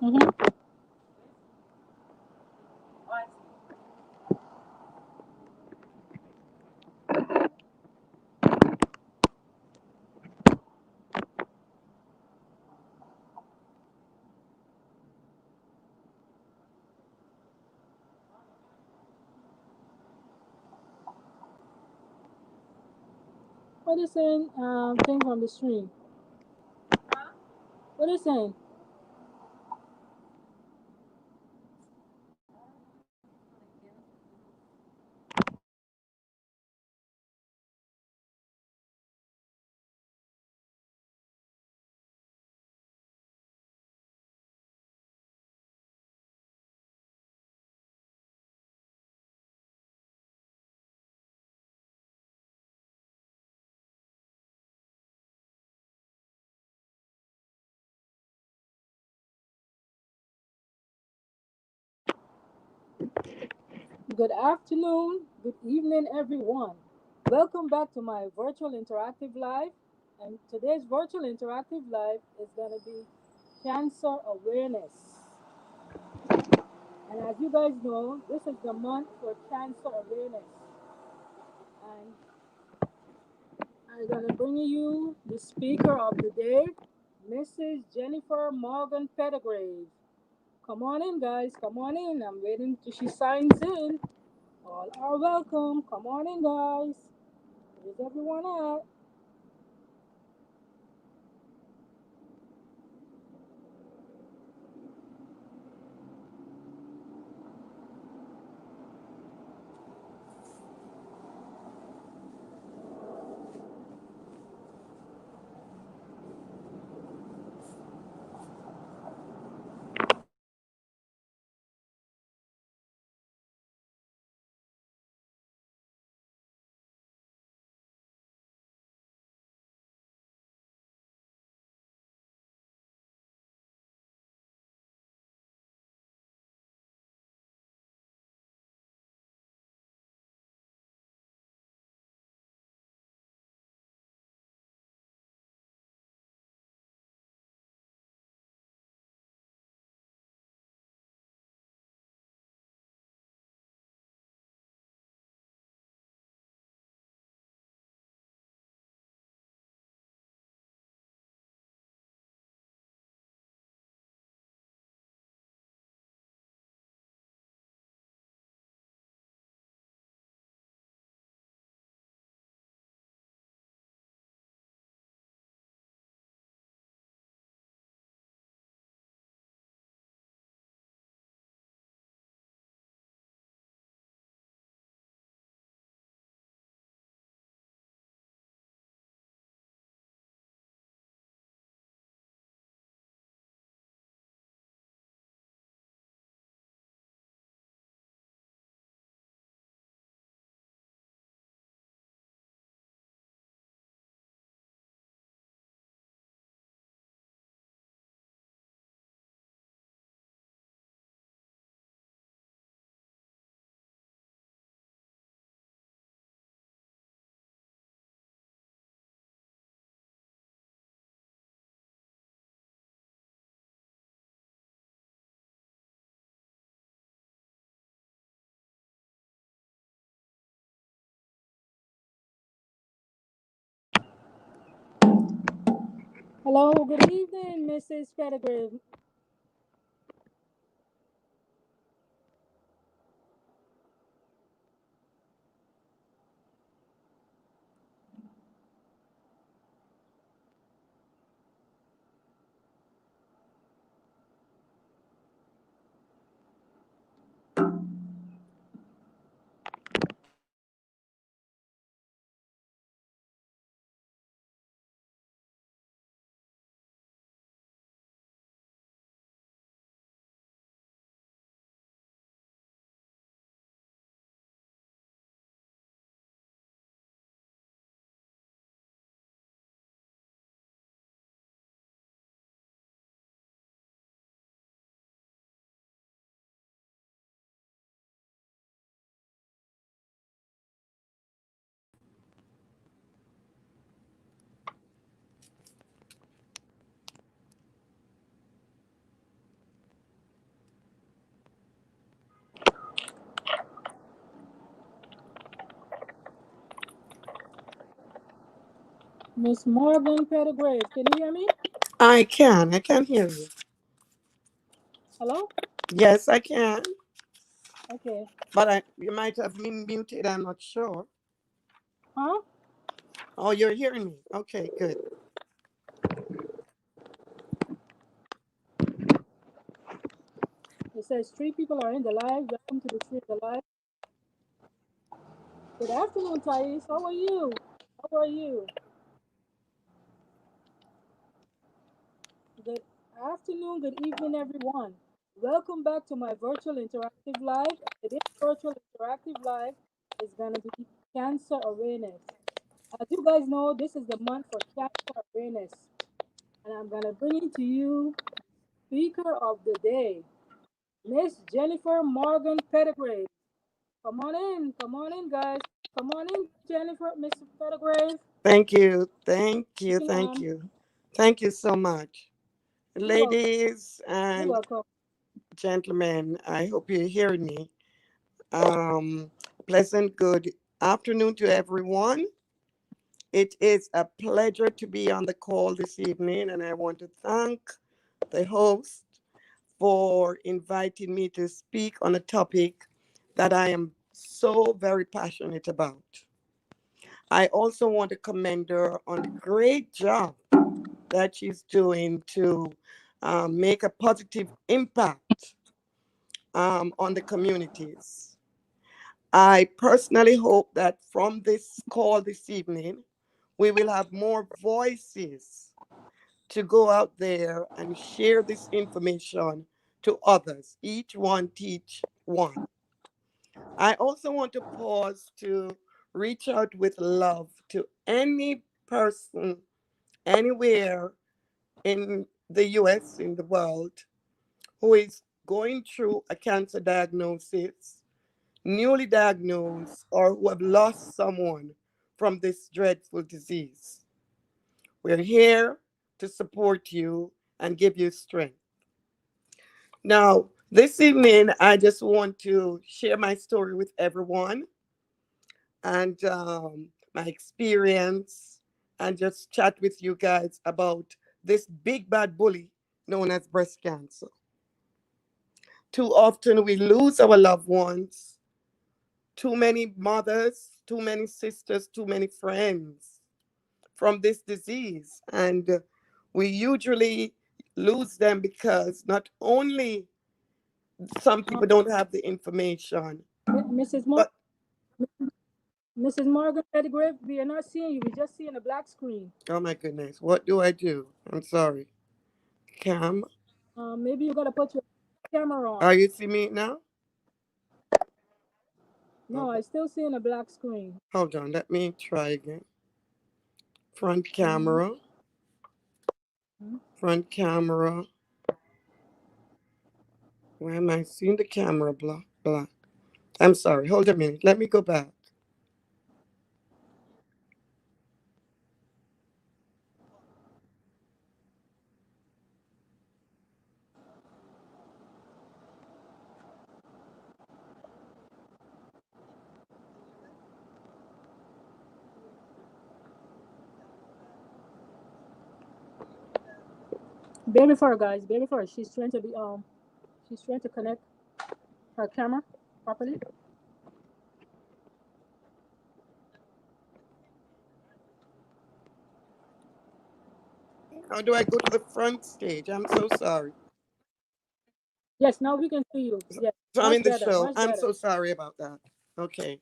Mm-hmm. What is saying? Thing from the stream. What is saying? Good afternoon, good evening, everyone. Welcome back to my virtual interactive live. And today's virtual interactive live is going to be cancer awareness. And as you guys know, this is the month for cancer awareness. And I'm going to bring you the speaker of the day, Mrs. Jennifer Morgan Pettigrave. Come on in, guys. Come on in. I'm waiting till she signs in. All are welcome. Come on in, guys. Where's everyone at? Hello, good evening, Mrs. Pettigrew. Miss Morgan Pettigrave, can you hear me? I can. I can hear you. Hello? Yes, I can. Okay. But you might have been muted. I'm not sure. Huh? Oh, you're hearing me. Okay, good. It says three people are in the live. Welcome to the three of the live. Good afternoon, Thais. How are you? How are you? Good afternoon, good evening, everyone. Welcome back to my virtual interactive live. Today's virtual interactive live is going to be cancer awareness. As you guys know, this is the month for cancer awareness, and I'm going to bring to you speaker of the day, Miss Jennifer Morgan Pettigrave. Come on in, guys. Come on in, Jennifer, Miss Pettigrave. Thank you. Thank You you. can, Thank you. Thank you so much. you're welcome. Ladies You're and welcome. gentlemen, I hope you're hearing me. Um, Pleasant good afternoon to everyone. It is a pleasure to be on the call this evening, and I want to thank the host for inviting me to speak on a topic that I am so very passionate about. I also want to commend her on the great job that she's doing to make a positive impact on the communities. I personally hope that from this call this evening, we will have more voices to go out there and share this information to others. Each one teach one. I also want to pause to reach out with love to any person anywhere in the US, in the world, who is going through a cancer diagnosis, newly diagnosed, or who have lost someone from this dreadful disease. We're here to support you and give you strength. Now, this evening, I just want to share my story with everyone and my experience and just chat with you guys about this big bad bully known as breast cancer. Too often we lose our loved ones, too many mothers, too many sisters, too many friends from this disease. And we usually lose them because not only some Um, people don't have the information, Mrs. Morgan. but Mrs. Morgan Pettigrave, we are not seeing you. We're just seeing a black screen. oh my goodness, what do I do? I'm sorry. Cam, Maybe you gotta put your camera are on. you see me now? No, Oh, I still seeing a black screen. hold on, let me try again. Front Mm-hmm. camera, front camera. Why am I seeing the camera black? I'm sorry, hold a minute. Let me go back. Bear with her, guys. Bear with her. She's trying to connect her camera properly. How do I go to the front stage? I'm so sorry. Yes, now we can see you. Yes, So I'm much in the better, show. much I'm better. so sorry about that. Okay.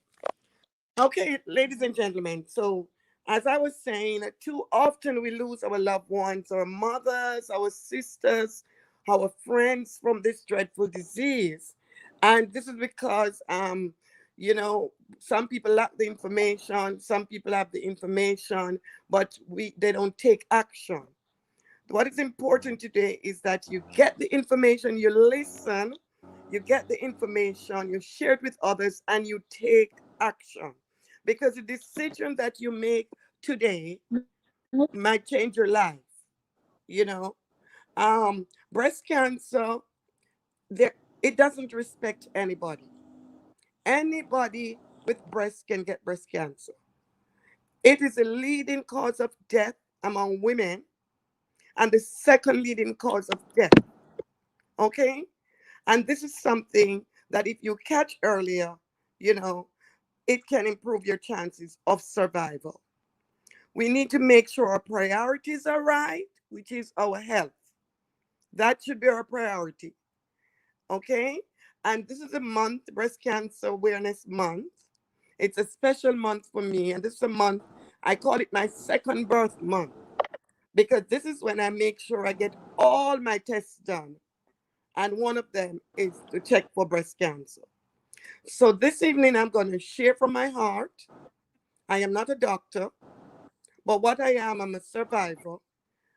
Okay, ladies and gentlemen. So, as I was saying, too often we lose our loved ones, our mothers, our sisters, our friends from this dreadful disease. And this is because, some people lack the information, some people have the information, but they don't take action. What is important today is that you get the information, you listen, you get the information, you share it with others, and you take action. Because the decision that you make today might change your life. You know, breast cancer, there it doesn't respect anybody. Anybody with breast can get breast cancer. It is a leading cause of death among women and the second leading cause of death. Okay? And this is something that if you catch earlier, you know, it can improve your chances of survival. We need to make sure our priorities are right, which is our health. That should be our priority. Okay? And this is a month, Breast Cancer Awareness Month. It's a special month for me. And this is a month, I call it my second birth month because this is when I make sure I get all my tests done. And one of them is to check for breast cancer. So this evening, I'm going to share from my heart. I am not a doctor, but what I am, I'm a survivor.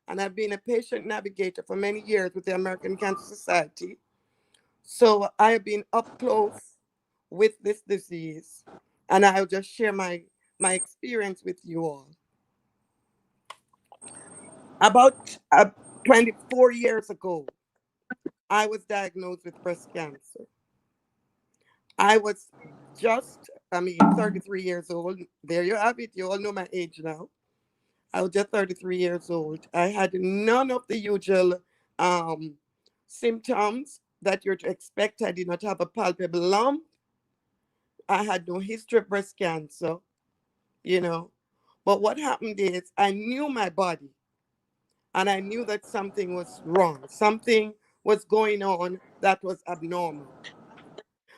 And I've been a patient navigator for many years with the American Cancer Society. So I have been up close with this disease, and I'll just share my experience with you all. About 24 years ago, I was diagnosed with breast cancer. I was just, 33 years old. There you have it. You all know my age now. I was just 33 years old. I had none of the usual um, symptoms that you're to expect. I did not have a palpable lump. I had no history of breast cancer, you know. But what happened is I knew my body and I knew that something was wrong. Something was going on that was abnormal.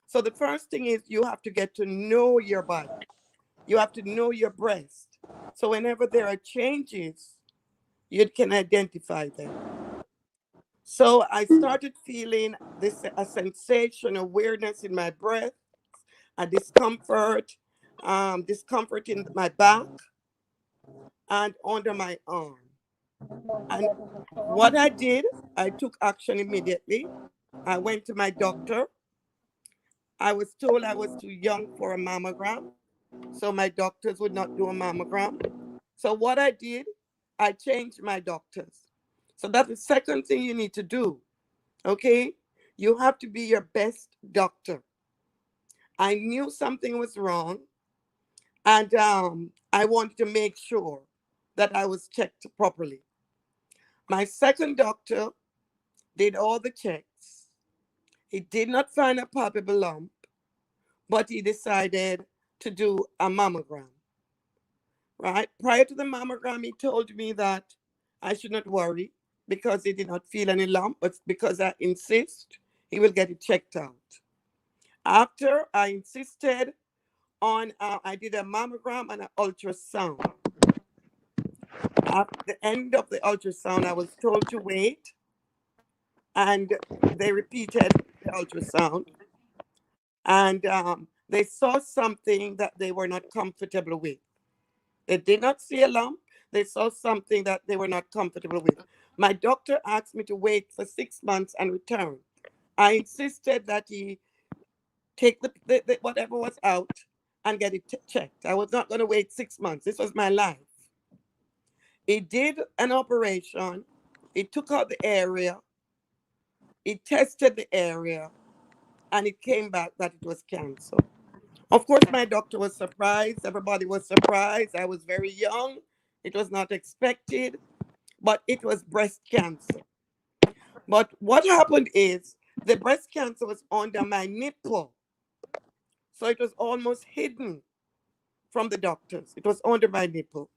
So the first thing is you have to get to know your body. You have to know your breast. So whenever there are changes, you can identify them. So I started feeling this a sensation, awareness in my breath, a discomfort in my back and under my arm. And what I did, I took action immediately. I went to my doctor. I was told I was too young for a mammogram, so my doctors would not do a mammogram. So what I did, I changed my doctors. So that's the second thing you need to do. Okay? You have to be your best doctor. I knew something was wrong, and I wanted to make sure that I was checked properly. My second doctor did all the checks. He did not find a palpable lump, but he decided to do a mammogram. Right? Prior to the mammogram, he told me that I should not worry because he did not feel any lump, but because I insist, he will get it checked out. After I insisted on, I did a mammogram and an ultrasound. At the end of the ultrasound, I was told to wait, and they repeated the ultrasound, and they saw something that they were not comfortable with. They did not see a lump. They saw something that they were not comfortable with. My doctor asked me to wait for 6 months and return. I insisted that he take the whatever was out and get it checked. I was not going to wait 6 months. This was my life. He did an operation. He took out the area. He tested the area, and it came back that it was cancer. Of course, my doctor was surprised. Everybody was surprised. I was very young. It was not expected, but it was breast cancer. But what happened is the breast cancer was under my nipple. So it was almost hidden from the doctors. It was under my nipple.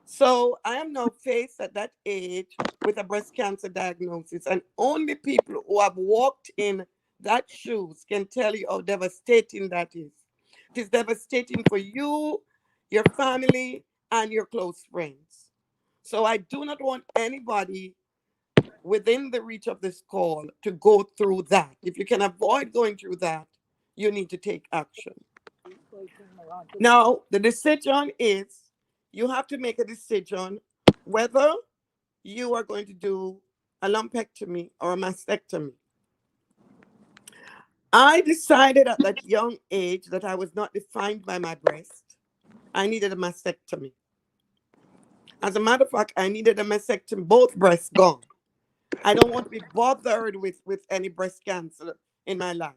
So I am now faced at that age with a breast cancer diagnosis, and only people who have walked in that shoes can tell you how devastating that is. It is devastating for you, your family, and your close friends. So I do not want anybody within the reach of this call to go through that. If you can avoid going through that, you need to take action. Now, the decision is you have to make a decision whether you are going to do a lumpectomy or a mastectomy. I decided at that young age that I was not defined by my breast. I needed a mastectomy. As a matter of fact, I needed a mastectomy, both breasts gone. I don't want to be bothered with any breast cancer in my life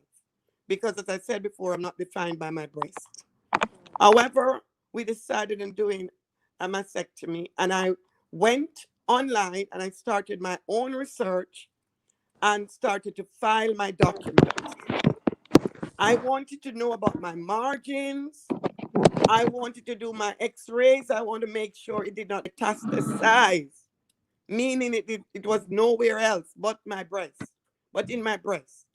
because, as I said before, I'm not defined by my breast. However, we decided on doing a mastectomy, and I went online and I started my own research and started to file my documents. I wanted to know about my margins. I wanted to do my x-rays. I want to make sure it did not metastasize, meaning it was nowhere else but in my breast.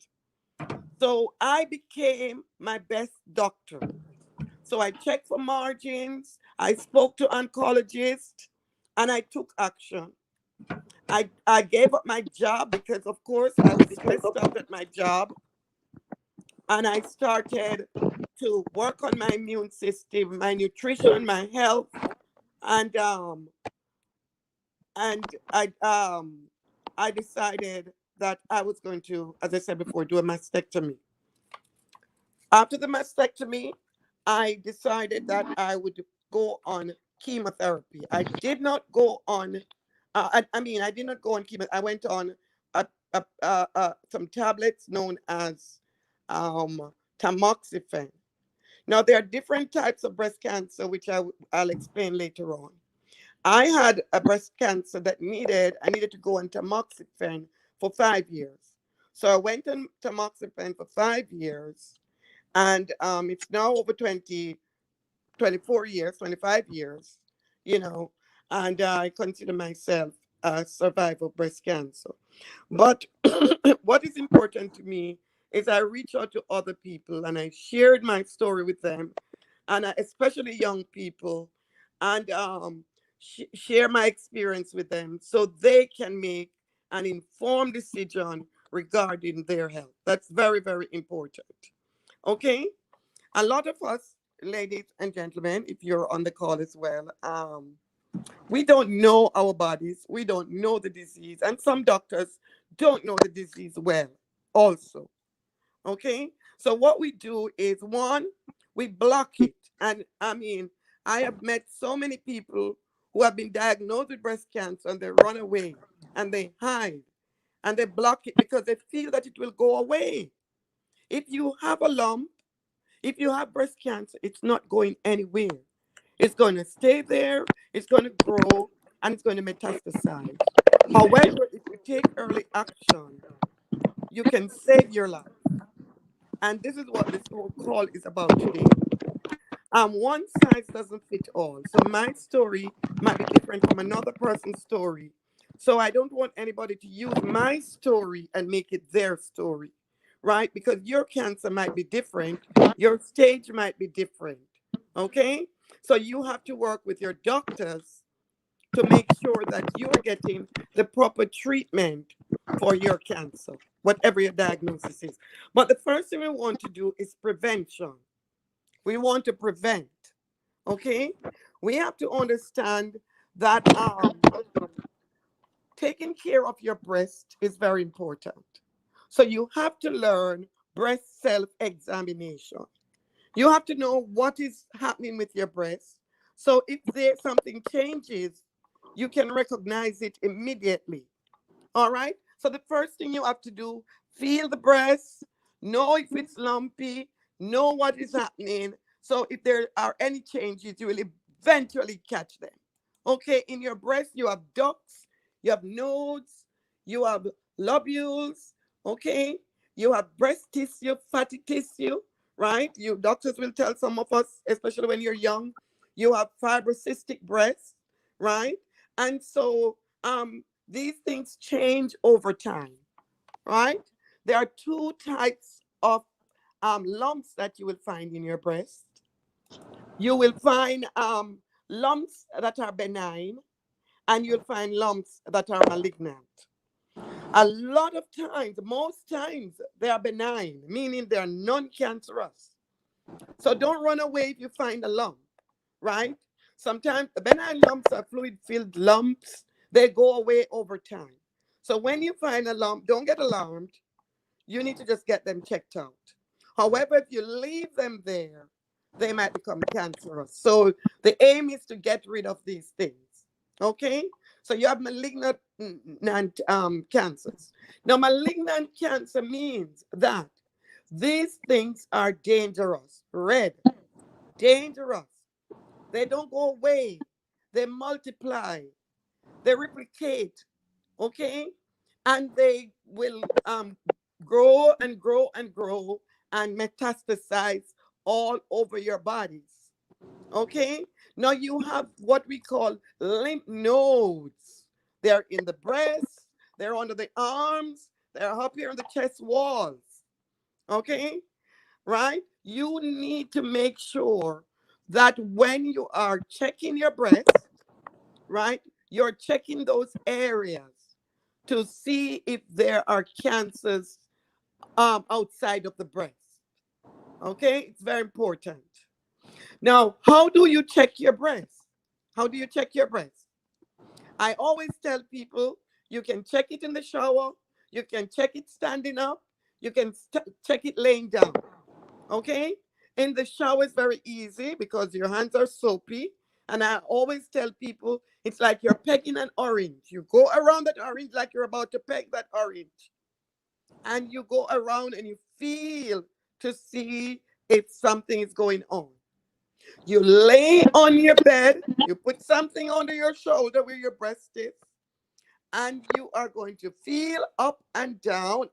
So I became my best doctor. So I checked for margins, I spoke to oncologists, and I took action. I gave up my job because, of course, I was stressed out at my job, and I started to work on my immune system, my nutrition, my health, and I decided that I was going to, as I said before, do a mastectomy. After the mastectomy, I decided that I would go on chemotherapy. I did not go on. I did not go on chemo. I went on some tablets known as tamoxifen. Now there are different types of breast cancer, which I'll explain later on. I had a breast cancer that I needed to go on tamoxifen for 5 years. So I went on tamoxifen for 5 years, and it's now over 24 years, 25 years, you know, and I consider myself a survivor of breast cancer. But what is important to me is I reach out to other people and I shared my story with them, and especially young people, and share my experience with them so they can make an informed decision regarding their health. That's very, very important. Okay? A lot of us, ladies and gentlemen, if you're on the call as well, we don't know our bodies, we don't know the disease, and some doctors don't know the disease well, also. Okay, so what we do is, one, we block it. And I have met so many people who have been diagnosed with breast cancer and they run away and they hide and they block it because they feel that it will go away. If you have a lump, if you have breast cancer, it's not going anywhere. It's going to stay there, it's going to grow, and it's going to metastasize. However, if you take early action, you can save your life. And this is what this whole call is about today. One size doesn't fit all. So my story might be different from another person's story. So I don't want anybody to use my story and make it their story, right? Because your cancer might be different, your stage might be different. Okay? So you have to work with your doctors to make sure that you're getting the proper treatment for your cancer, whatever your diagnosis is. But the first thing we want to do is prevention. We want to prevent. Okay? We have to understand that taking care of your breast is very important. So you have to learn breast self-examination. You have to know what is happening with your breast. So if there something changes, you can recognize it immediately. All right. So the first thing you have to do, feel the breast, know if it's lumpy, know what is happening. So if there are any changes, you will eventually catch them. Okay. In your breast, you have ducts, you have nodes, you have lobules. Okay. You have breast tissue, fatty tissue, right? You doctors will tell some of us, especially when you're young, you have fibrocystic breasts, right? And so these things change over time, right? There are two types of lumps that you will find in your breast. You will find lumps that are benign, and you'll find lumps that are malignant. A lot of times, most times, they are benign, meaning they are non-cancerous. So don't run away if you find a lump, right? Sometimes the benign lumps are fluid-filled lumps. They go away over time. So when you find a lump, don't get alarmed. You need to just get them checked out. However, if you leave them there, they might become cancerous. So the aim is to get rid of these things. Okay? So you have malignant cancers. Now, malignant cancer means that these things are dangerous. Red, dangerous. They don't go away. They multiply. They replicate. Okay? And they will grow and grow and grow and metastasize all over your bodies. Okay? Now you have what we call lymph nodes. They're in the breast, they're under the arms, they're up here on the chest walls. Okay? Right? You need to make sure that when you are checking your breast, right, you're checking those areas to see if there are cancers outside of the breast. Okay? It's very important. Now, how do you check your breast? How do you check your breast? I always tell people you can check it in the shower, you can check it standing up, you can check it laying down. Okay? In the shower is very easy because your hands are soapy. And I always tell people it's like you're pegging an orange. You go around that orange like you're about to peg that orange. And you go around and you feel to see if something is going on. You lay on your bed, you put something under your shoulder where your breast is, and you are going to feel up and down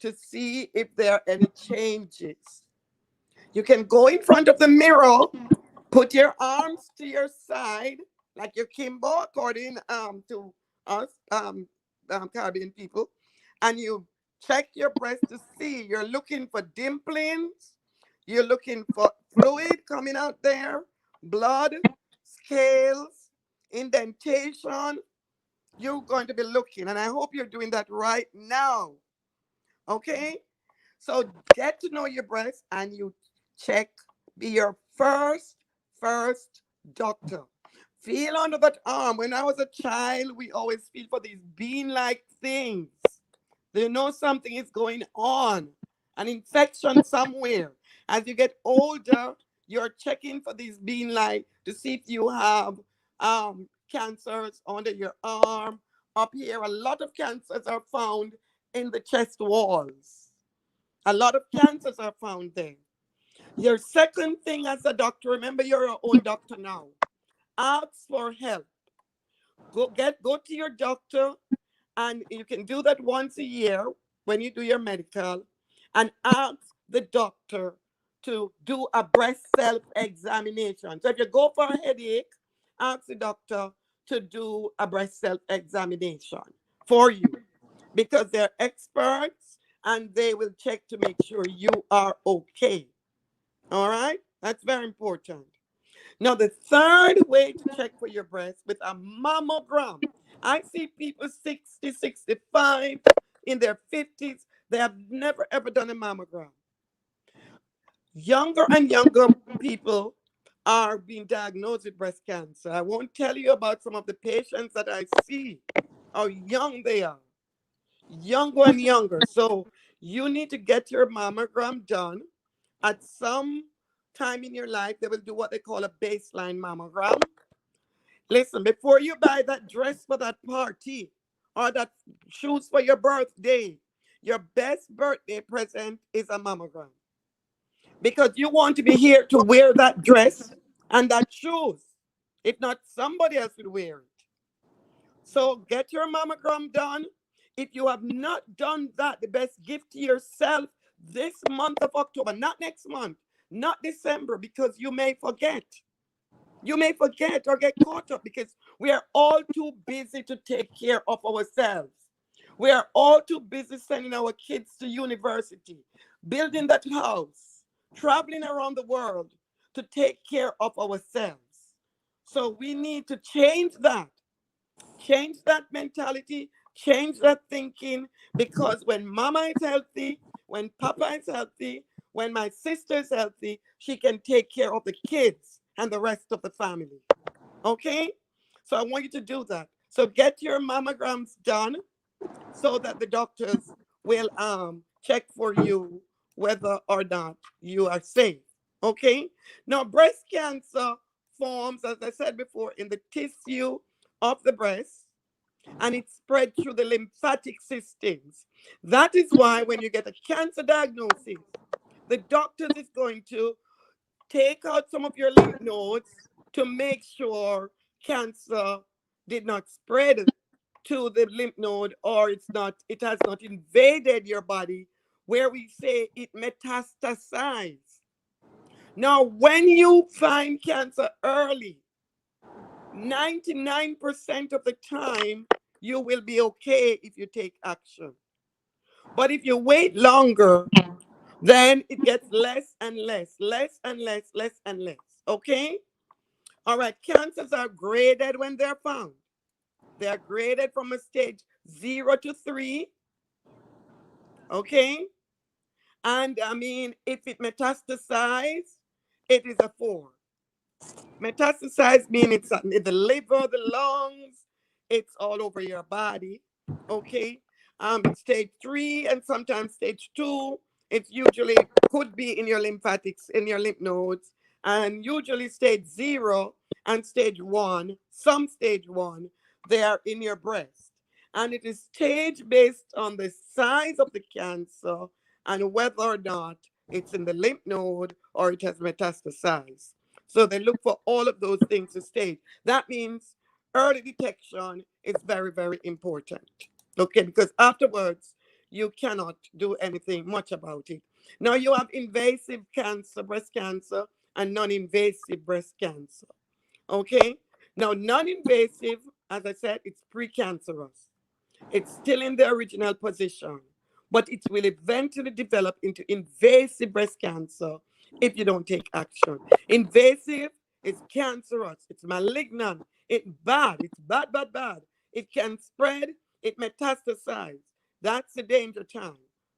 to see if there are any changes. You can go in front of the mirror, put your arms to your side, like your Kimbo, according to us Caribbean people, and you check your breast to see. You're looking for dimplings, you're looking for fluid coming out there, blood, scales, indentation. You're going to be looking, and I hope you're doing that right now. Okay? So get to know your breast and you check, be your first doctor. Feel under that arm. When I was a child, we always feel for these bean-like things. They know something is going on, an infection somewhere. As you get older, you're checking for these bean-like to see if you have cancers under your arm, up here. A lot of cancers are found in the chest walls. A lot of cancers are found there. Your second thing as a doctor, remember you're your own doctor now. Ask for help. Go to your doctor, and you can do that once a year when you do your medical, and ask the doctor to do a breast self-examination. So if you go for a headache, ask the doctor to do a breast self-examination for you because they're experts and they will check to make sure you are okay. All right? That's very important. Now, the third way to check for your breast with a mammogram. I see people 60, 65, in their 50s. They have never ever done a mammogram. Younger and younger people are being diagnosed with breast cancer. I won't tell you about some of the patients that I see, how young they are, younger and younger. So you need to get your mammogram done at some time in your life. They will do what they call a baseline mammogram. Listen, before you buy that dress for that party or that shoes for your birthday, your best birthday present is a mammogram because you want to be here to wear that dress and that shoes. If not, somebody else will wear it. So get your mammogram done. If you have not done that, the best gift to yourself this month of October, not next month, not December, because you may forget. You may forget or get caught up because we are all too busy to take care of ourselves. We are all too busy sending our kids to university, building that house, traveling around the world to take care of ourselves. So we need to change that mentality, change that thinking, because when mama is healthy, when papa is healthy, when my sister is healthy, she can take care of the kids and the rest of the family. Okay? So I want you to do that. So get your mammograms done so that the doctors will check for you whether or not you are safe. Okay? Now, breast cancer forms, as I said before, in the tissue of the breast and it spread through the lymphatic systems. That is why when you get a cancer diagnosis, the doctor is going to take out some of your lymph nodes to make sure cancer did not spread to the lymph node, or it has not invaded your body, where we say it metastasized. Now, when you find cancer early, 99% of the time, you will be okay if you take action. But if you wait longer, then it gets less and less, less and less, less and less. Okay? All right. Cancers are graded when they're found. They are graded from a stage 0 to 3. Okay? And I mean, if it metastasizes, it is a 4. Metastasize means it's in the liver, the lungs, it's all over your body. Okay. It's stage 3 and sometimes stage 2. It usually could be in your lymphatics, in your lymph nodes, and usually stage 0 and stage 1, some stage 1, they are in your breast. And it is stage based on the size of the cancer and whether or not it's in the lymph node or it has metastasized. So they look for all of those things to stage. That means early detection is very, very important. Okay, because afterwards you cannot do anything much about it. Now you have invasive cancer, breast cancer, and non-invasive breast cancer. Okay. Now non-invasive, as I said, it's precancerous. It's still in the original position, but it will eventually develop into invasive breast cancer if you don't take action. Invasive is cancerous, it's malignant, it's bad, it's bad, bad, bad. It can spread, it metastasizes. That's the danger time.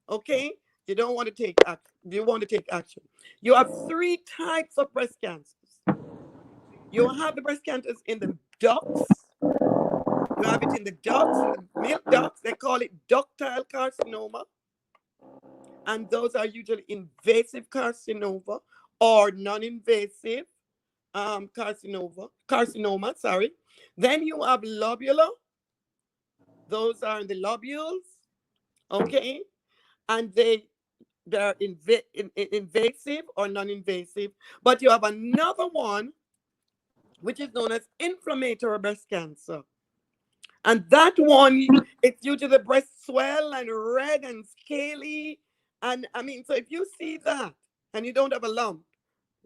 Okay? You don't want to take action. You want to take action. You have 3 types of breast cancers. You have the breast cancers in the ducts, you have it in the ducts, in the milk ducts. They call it ductile carcinoma. And those are usually invasive carcinoma or non-invasive carcinoma, sorry. Then you have lobular. Those are in the lobules, okay? And they're invasive or non-invasive. But you have another one, which is known as inflammatory breast cancer. And that one, it's usually the breast swell and red and scaly. And I mean, so if you see that and you don't have a lump,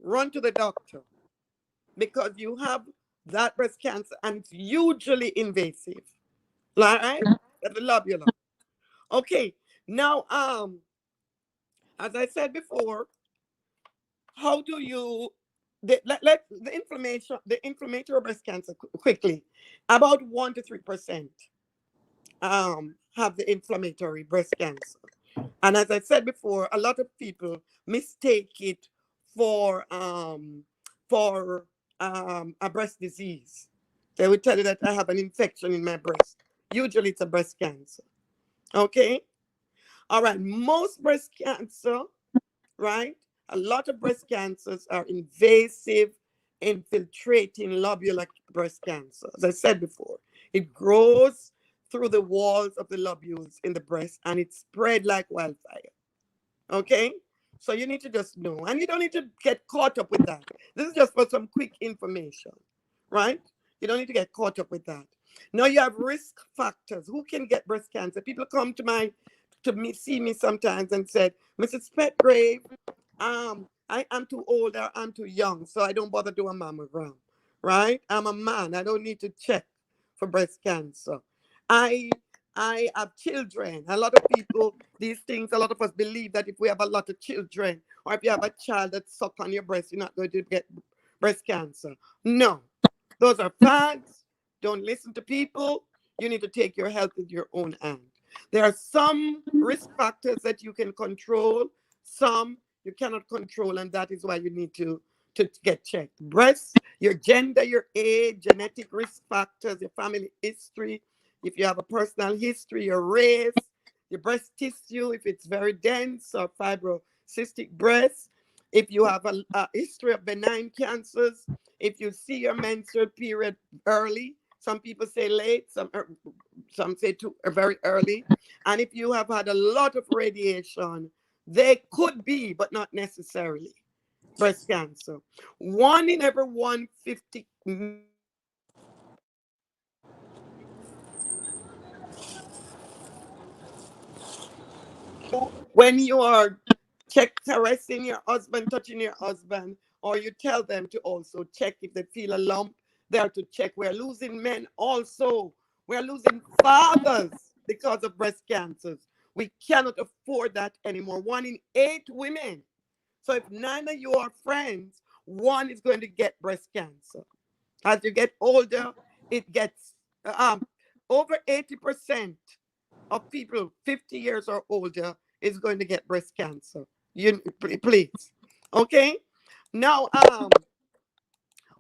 run to the doctor because you have that breast cancer and it's usually invasive. All right? That's the lobular. Okay. Now, as I said before, how do you the inflammatory breast cancer quickly, about 1 to 3% have the inflammatory breast cancer. And as I said before, a lot of people mistake it for for a breast disease. They would tell you that I have an infection in my breast. Usually it's a breast cancer. Okay? All right. Most breast cancer, right? A lot of breast cancers are invasive, infiltrating lobular breast cancer. As I said before, it grows through the walls of the lobules in the breast and it spread like wildfire. Okay? So you need to just know, and you don't need to get caught up with that. This is just for some quick information, right? You don't need to get caught up with that. Now you have risk factors. Who can get breast cancer? People come to me, see me sometimes and said, Mrs. Petgrave, I am too old or I'm too young, so I don't bother doing a mammogram, right? I'm a man. I don't need to check for breast cancer. I I have children. A lot of people, these things, a lot of us believe that if we have a lot of children, or if you have a child that suck on your breast, you're not going to get breast cancer. No, those are fads. Don't listen to people. You need to take your health in your own hand. There are some risk factors that you can control, some you cannot control, and that is why you need to get checked. Breast, your gender, your age, genetic risk factors, your family history, if you have a personal history, your race, your breast tissue, if it's very dense or fibrocystic breast, if you have a history of benign cancers, if you see your menstrual period early, some people say late, some say too very early, and if you have had a lot of radiation, they could be, but not necessarily. breast cancer. One in every 150 men or women get breast cancer. When you are caressing your husband, touching your husband, or you tell them to also check if they feel a lump, they are to check. We're losing men also. We're losing fathers because of breast cancers. We cannot afford that anymore. One in 8 women. So if none of you are friends, one is going to get breast cancer. As you get older, it gets over 80% of people 50 years or older is going to get breast cancer. You please. Okay? Now,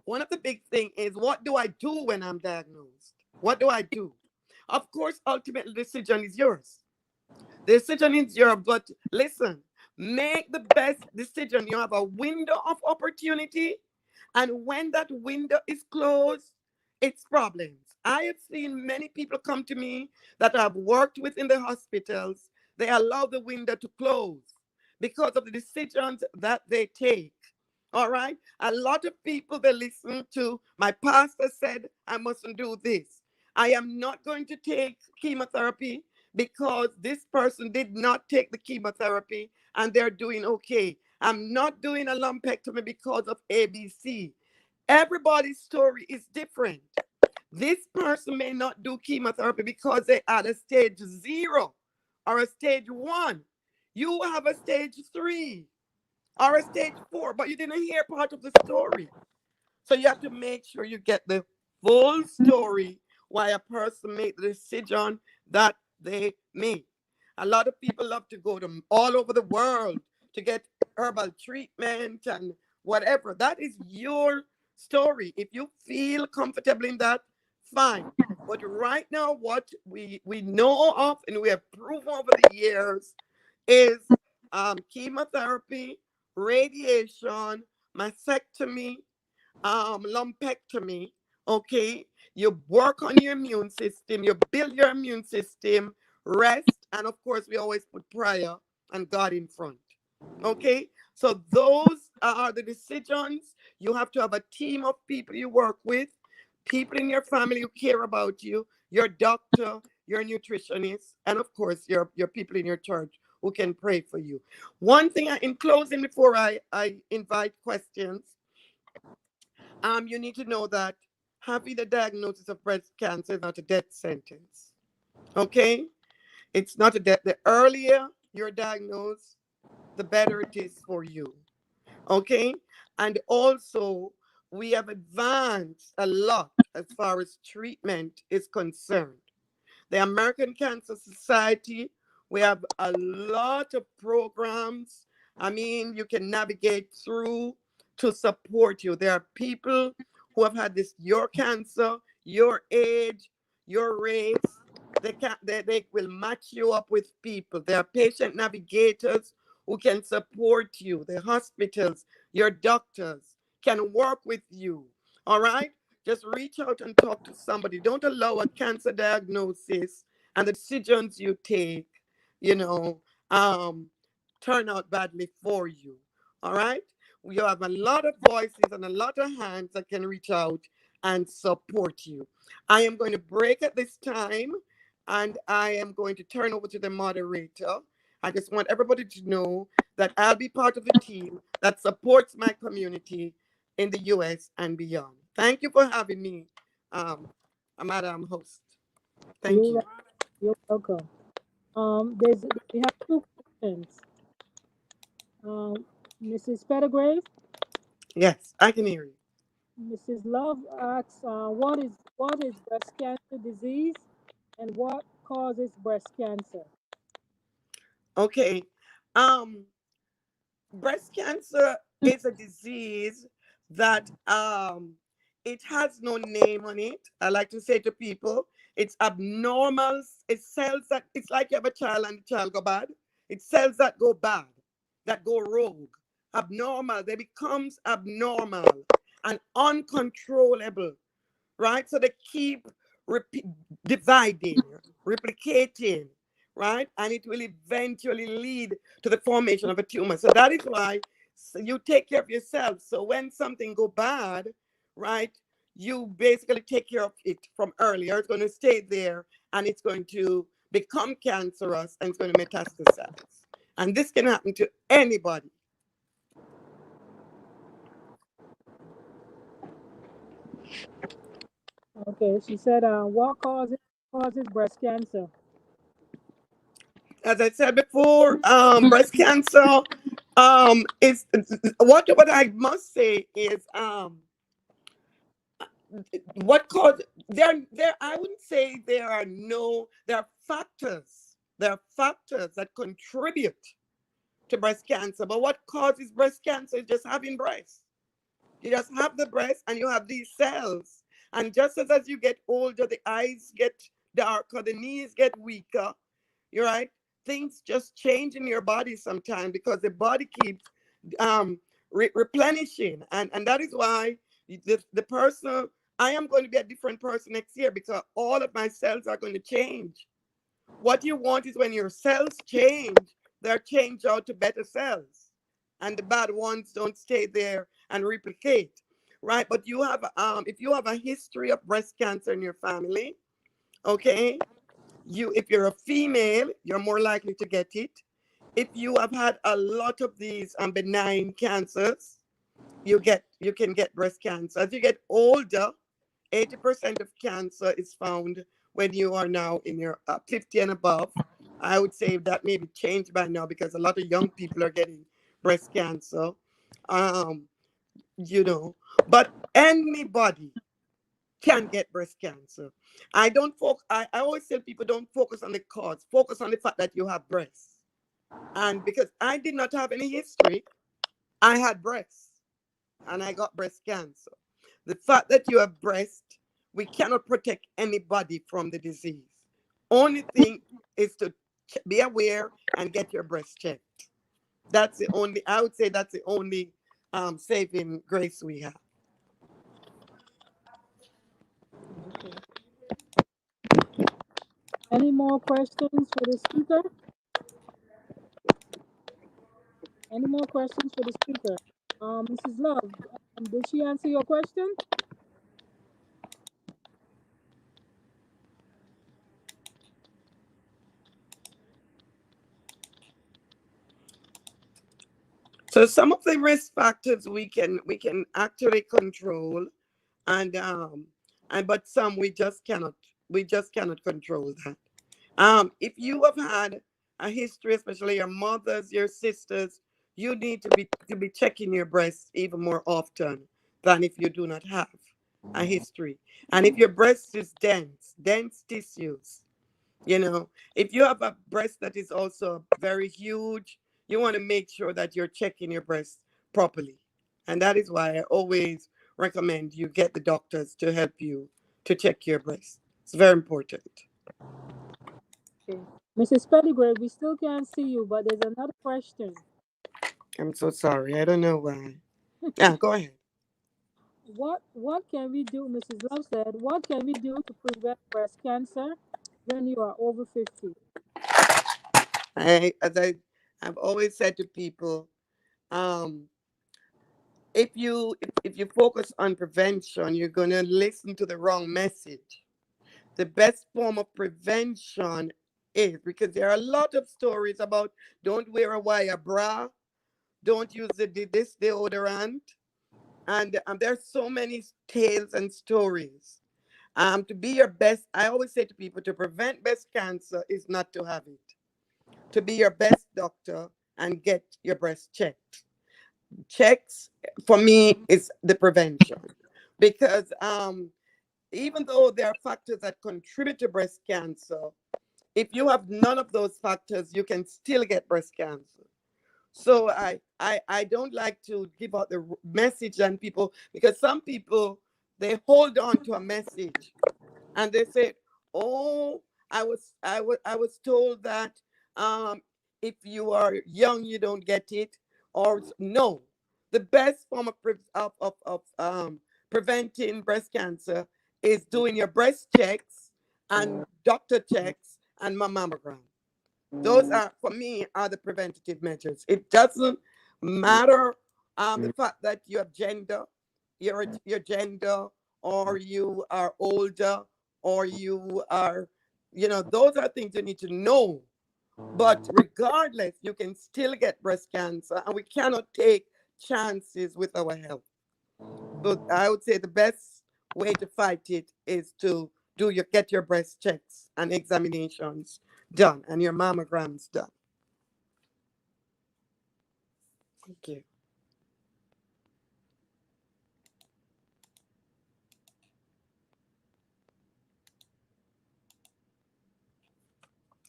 one of the big thing is, what do I do when I'm diagnosed? What do I do? Of course, ultimately the decision is yours. The decision is yours, but listen, make the best decision. You have a window of opportunity, and when that window is closed, it's problems. I have seen many people come to me that I've worked with in the hospitals. They allow the window to close because of the decisions that they take. All right. A lot of people, they listen to my pastor said I mustn't do this. I am not going to take chemotherapy because this person did not take the chemotherapy and they're doing okay. I'm not doing a lumpectomy because of ABC. Everybody's story is different. This person may not do chemotherapy because they had a stage 0 or a stage 1. You have a stage 3 or a stage 4, but you didn't hear part of the story. So you have to make sure you get the full story why a person made the decision that they made. A lot of people love to go to all over the world to get herbal treatment and whatever. That is your story. If you feel comfortable in that, fine. But right now, what we know of and we have proven over the years is chemotherapy, radiation, mastectomy, lumpectomy. Okay, you work on your immune system, you build your immune system, rest, and of course, we always put prayer and God in front. Okay, so those are the decisions. You have to have a team of people you work with, people in your family who care about you, your doctor, your nutritionist, and of course, your people in your church who can pray for you. One thing in closing, before I invite questions, you need to know that having the diagnosis of breast cancer is not a death sentence. Okay? It's not a death. The earlier you're diagnosed, the better it is for you. Okay? And also, we have advanced a lot as far as treatment is concerned. The American Cancer Society, we have a lot of programs. I mean, you can navigate through to support you. There are people who have had this, your cancer, your age, your race. They will match you up with people. There are patient navigators who can support you. The hospitals, your doctors can work with you. All right? Just reach out and talk to somebody. Don't allow a cancer diagnosis and the decisions you take, you know, um, turn out badly for you. All right? You have a lot of voices and a lot of hands that can reach out and support you. I am going to break at this time and I am going to turn over to the moderator. I just want everybody to know that I'll be part of the team that supports my community in the US and beyond. Thank you for having me, um, Madam Host. Thank You're, you. you're welcome. We have two questions. Um, Mrs. Pettigrave, Yes, I can hear you. Mrs. Love asks, what is breast cancer disease and what causes breast cancer? Okay. Um, Breast cancer is a disease that it has no name on it. I like to say to people, it's abnormal. It's cells that it's like you have a child and the child go bad. It's cells that go bad, that go rogue, abnormal. They becomes abnormal and uncontrollable, right? So they keep repeat, dividing, replicating, right? And it will eventually lead to the formation of a tumor. So that is why So you take care of yourself. So when something go bad, right, you basically take care of it from earlier. It's going to stay there and it's going to become cancerous and it's going to metastasize. And this can happen to anybody. Okay, she said, what causes breast cancer? As I said before, breast cancer is what I must say is what caused there I wouldn't say there are factors that contribute to breast cancer, but what causes breast cancer is just having breast. You just have the breast and you have these cells, and just as you get older, the eyes get darker, the knees get weaker. You're right. Things just change in your body sometimes because the body keeps replenishing, and that is why the person, I am going to be a different person next year because all of my cells are going to change. What you want is when your cells change, they're changed out to better cells, and the bad ones don't stay there and replicate. Right, but you have if you have a history of breast cancer in your family, okay, if you're a female, you're more likely to get it. If you have had a lot of these benign cancers, you can get breast cancer. As you get older, 80% of cancer is found when you are now in your 50 and above. I would say that maybe changed by now because a lot of young people are getting breast cancer. Um, you know, but anybody can get breast cancer. I always tell people don't focus on the cause, focus on the fact that you have breasts. And because I did not have any history, I had breasts and I got breast cancer. The fact that you have breast, we cannot protect anybody from the disease. Only thing is to be aware and get your breast checked. That's the only, I would say that's the only saving grace we have. Okay. Any more questions for the speaker? Any more questions for the speaker? Mrs. Love, did she answer your question? So some of the risk factors we can actually control, and but some we just cannot control that. If you have had a history, especially your mothers, your sisters, you need to be checking your breasts even more often than if you do not have a history. And if your breast is dense tissues, if you have a breast that is also very huge, you want to make sure that you're checking your breast properly. And that is why I always recommend you get the doctors to help you to check your breast. It's very important. Okay. Mrs. Pettigrew, we still can't see you, but there's another question. I'm so sorry. I don't know why. Yeah, go ahead. What can we do? Mrs. Love said, what can we do to prevent breast cancer when you are over 50? I've always said to people, um, if you focus on prevention, you're gonna listen to the wrong message. The best form of prevention is, because there are a lot of stories about don't wear a wire bra, don't use this deodorant, and there's so many tales and stories. To be your best, I always say to people, to prevent breast cancer is not to have it. To be your best doctor and get your breast checked. Checks for me is the prevention, because even though there are factors that contribute to breast cancer, if you have none of those factors, you can still get breast cancer. So I don't like to give out the message and people, because some people, they hold on to a message and they say, "Oh, I was told that if you are young, you don't get it." Or no, the best form of preventing breast cancer is doing your breast checks and doctor checks and mammogram. Those are, for me, are the preventative measures. It doesn't matter The fact that you have gender, your gender, or you are older, or you are, those are things you need to know. But regardless, you can still get breast cancer, and we cannot take chances with our health. So I would say the best way to fight it is to get your breast checks and examinations done and your mammograms done. Thank you.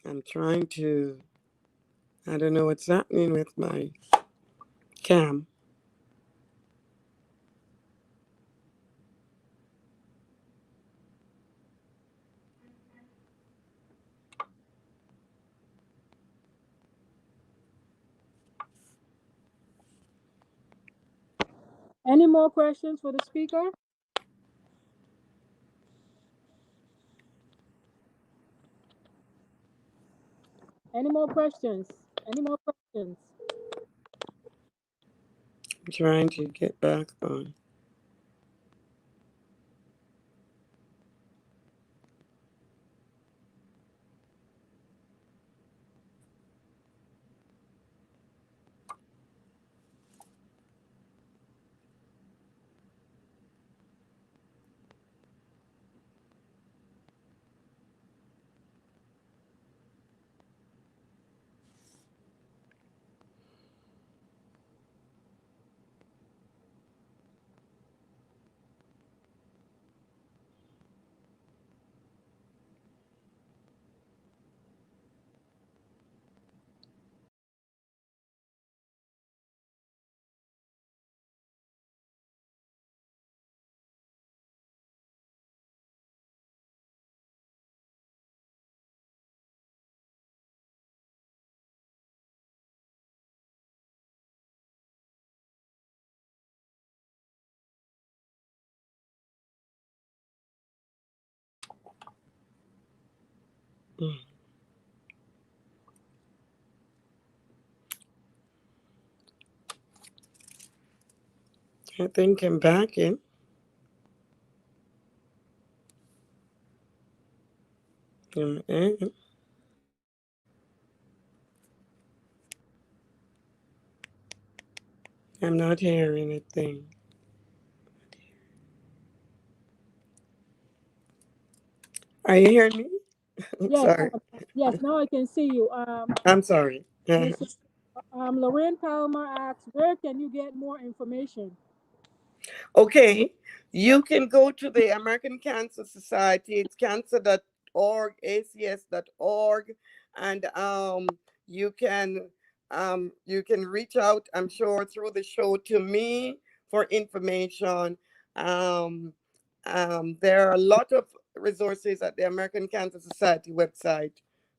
I'm trying to, I don't know what's happening with my cam. Any more questions for the speaker? Any more questions? Any more questions? I'm trying to get back on. I think I'm back in. I'm not hearing anything. Are you hearing me? Yes, Sorry. yes. Now I can see you. I'm sorry. Miss Lorraine Palmer asks, where can you get more information? Okay, you can go to the American Cancer Society. It's cancer.org, acs.org, and you can reach out, I'm sure, through the show to me for information. Um, there are a lot of resources at the American Cancer Society website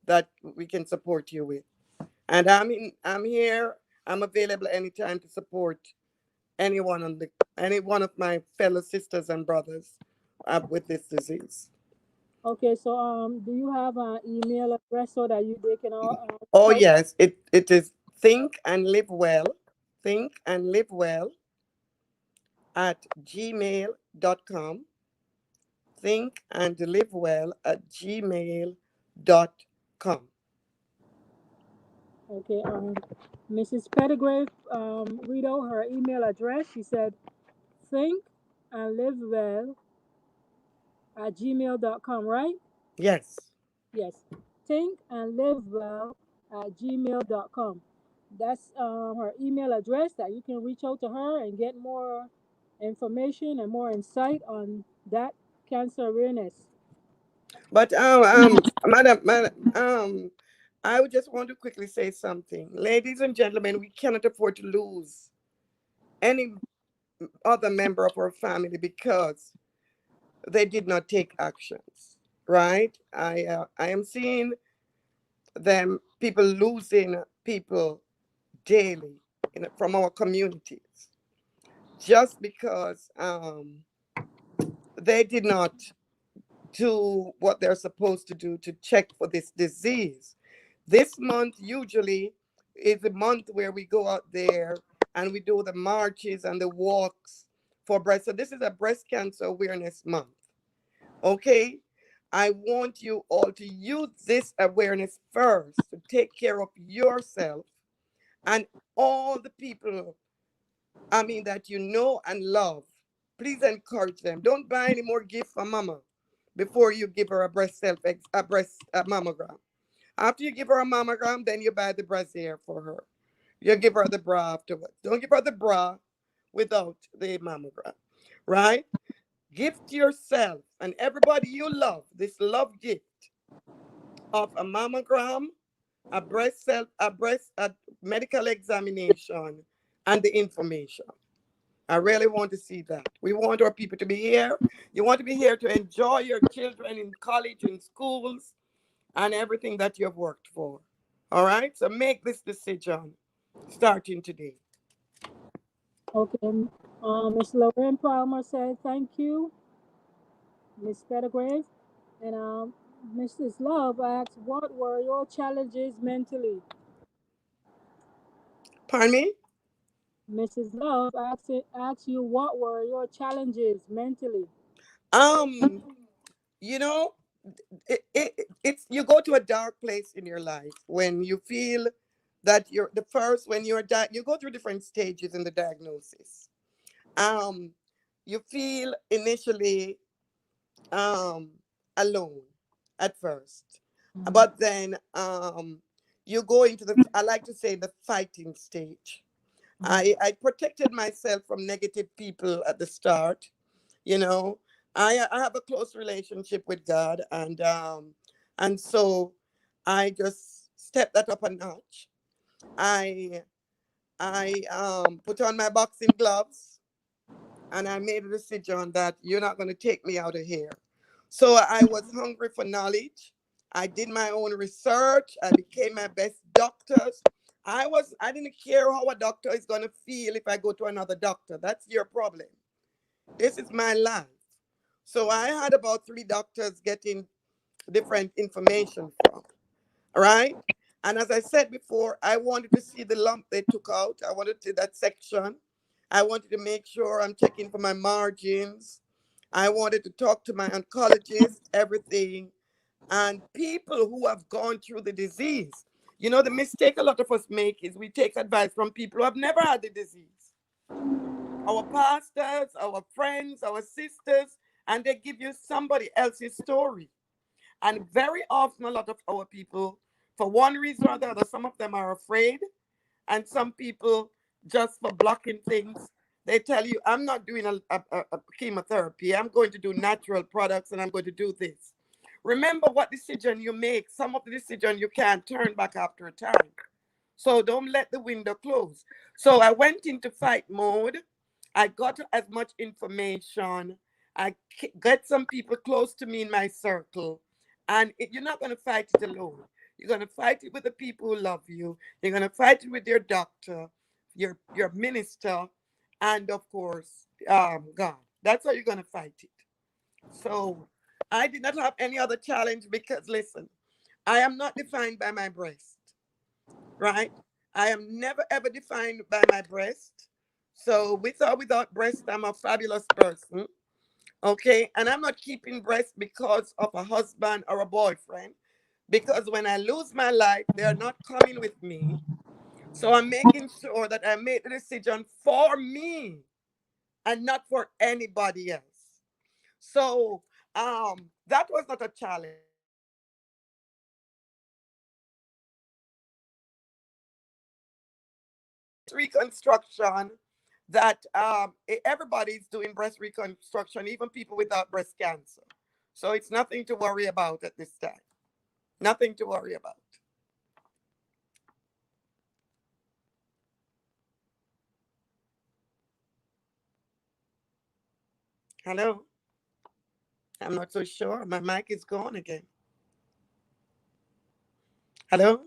that we can support you with. And I'm here. I'm available anytime to support anyone on the any one of my fellow sisters and brothers with this disease. Okay, so do you have an email address so that they can all Oh reach out? yes, it is think and live well, think and live well at gmail.com. Think and live well at gmail.com. Okay, Mrs. Pettigrew, read out her email address. She said, think and live well at gmail.com, right? Yes. Yes. Think and live well at gmail.com. That's her email address that you can reach out to her and get more information and more insight on that cancer awareness. But madam, I would just want to quickly say something. Ladies and gentlemen, we cannot afford to lose any other member of our family because they did not take actions. Right? I am seeing them people losing people daily from our communities just because they did not do what they're supposed to do to check for this disease. This month usually is a month where we go out there and we do the marches and the walks for breast. So this is a breast cancer awareness month. Okay. I want you all to use this awareness first to take care of yourself and all the people, I mean, that you know and love. Please encourage them. Don't buy any more gifts for mama before you give her a breast mammogram. After you give her a mammogram, then you buy the brassiere for her. You give her the bra afterwards. Don't give her the bra without the mammogram, right? Gift yourself and everybody you love this love gift of a mammogram, a medical examination, and the information. I really want to see that. We want our people to be here. You want to be here to enjoy your children in college, in schools, and everything that you've worked for. All right? So make this decision starting today. Okay. Miss Lorraine Palmer said thank you, Miss Pettigrave. And Mrs. Love asked, what were your challenges mentally? Pardon me? Mrs. Love asked you, what were your challenges mentally? Um, you know, it's you go to a dark place in your life when you feel that you're the first when you go through different stages in the diagnosis. Um, you feel initially um alone at first, Mhm. but then you go into the, I like to say, the fighting stage. I protected myself from negative people at the start. you know I have a close relationship with God, and so I just stepped that up a notch. I i i put on my boxing gloves, and I made a decision that you're not going to take me out of here. So I was hungry for knowledge. I did my own research. I became my best doctors. I didn't care how a doctor is going to feel if I go to another doctor. That's your problem. This is my life. So I had about three doctors getting different information from, right? And as I said before, I wanted to see the lump they took out. I wanted to see that section. I wanted to make sure I'm checking for my margins. I wanted to talk to my oncologist, everything. And people who have gone through the disease. The mistake a lot of us make is we take advice from people who have never had the disease. Our pastors, our friends, our sisters, and they give you somebody else's story. And very often, a lot of our people, for one reason or the other, some of them are afraid, and some people, just for blocking things, they tell you, I'm not doing a chemotherapy. I'm going to do natural products and I'm going to do this. Remember what decision you make. Some of the decision you can't turn back after a time. So don't let the window close. So I went into fight mode. I got as much information. I get some people close to me in my circle. And you're not going to fight it alone. You're going to fight it with the people who love you. You're going to fight it with your doctor, your minister, and of course, God. That's how you're going to fight it. So I did not have any other challenge because, listen, I am not defined by my breast, right? I am never ever defined by my breast. So with or without breast, I'm a fabulous person. Okay. And I'm not keeping breast because of a husband or a boyfriend. Because when I lose my life, they are not coming with me. So I'm making sure that I make the decision for me and not for anybody else. So that was not a challenge. Reconstruction that everybody's doing breast reconstruction, even people without breast cancer. So it's nothing to worry about at this time. Nothing to worry about. Hello? I'm not so sure. My mic is gone again. Hello?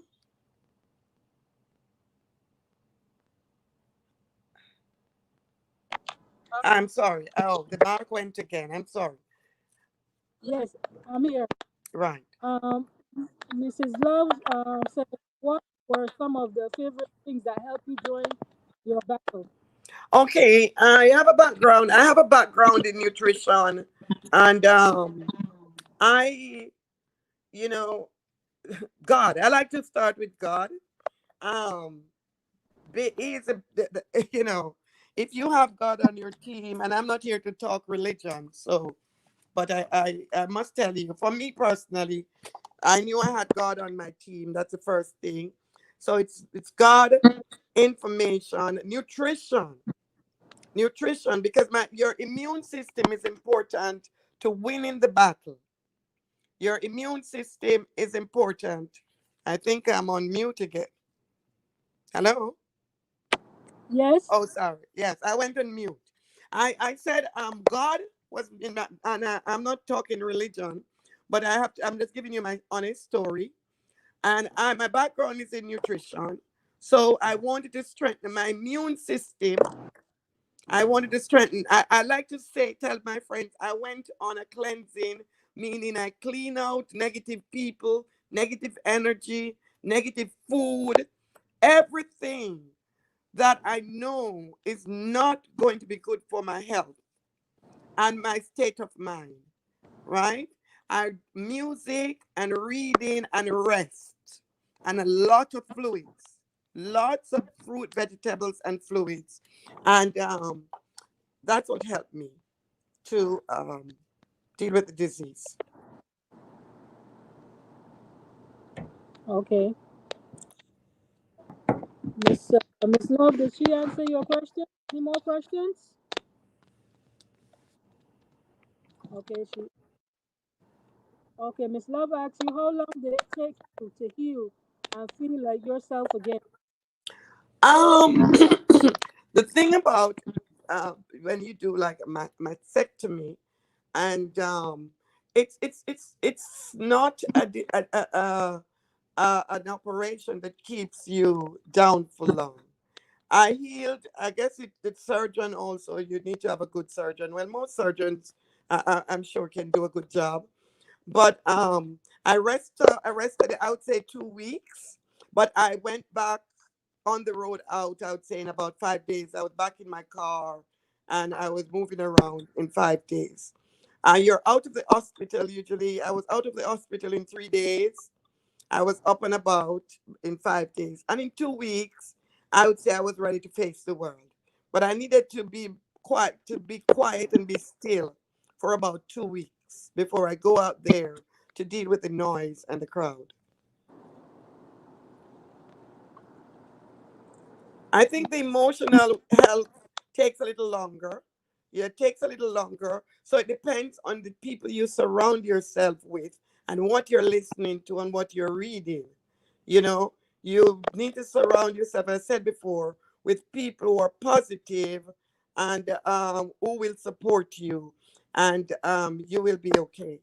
I'm sorry. Oh, the mark went again. I'm sorry. Yes, I'm here. Right. Um, Mrs. Love said, what were some of the favorite things that helped you during your battle. Okay, I have a background. I have a background in nutrition, and I, you know, God. I like to start with God. Um, he is you know, if you have God on your team, and I'm not here to talk religion, so, but I must tell you, for me personally, I knew I had God on my team. That's the first thing. So it's God, information, nutrition, because your immune system is important to win in the battle. Your immune system is important. I think I'm on mute again. Hello. Yes. Oh, sorry. Yes, I went on mute. I said God was in my, and I'm not talking religion, but I'm just giving you my honest story. And my background is in nutrition, so I wanted to strengthen my immune system. I wanted to strengthen. I like to tell my friends, I went on a cleansing, meaning I clean out negative people, negative energy, negative food, everything that I know is not going to be good for my health and my state of mind, right? I music and reading and rest and a lot of fluids, lots of fruit, vegetables, and fluids, and that's what helped me to deal with the disease. Okay. Miss Love, did she answer your question? Any more questions? Okay, she. Okay, Miss Love asked you, how long did it take you to heal and feel like yourself again? Um, the thing about when you do like a mastectomy, and it's not an operation that keeps you down for long. I healed. I guess the surgeon also. You need to have a good surgeon. Well, most surgeons, I'm sure, can do a good job. But I rested. I would say 2 weeks. But I went back on the road out. I would say in about 5 days. I was back in my car, and I was moving around in 5 days. You're out of the hospital usually. I was out of the hospital in 3 days. I was up and about in 5 days. And in 2 weeks, I would say I was ready to face the world. But I needed to be quiet and be still for about 2 weeks before I go out there to deal with the noise and the crowd. I think the emotional health takes a little longer. Yeah, it takes a little longer. So it depends on the people you surround yourself with and what you're listening to and what you're reading. You know, you need to surround yourself, as I said before, with people who are positive and who will support you, and you will be okay.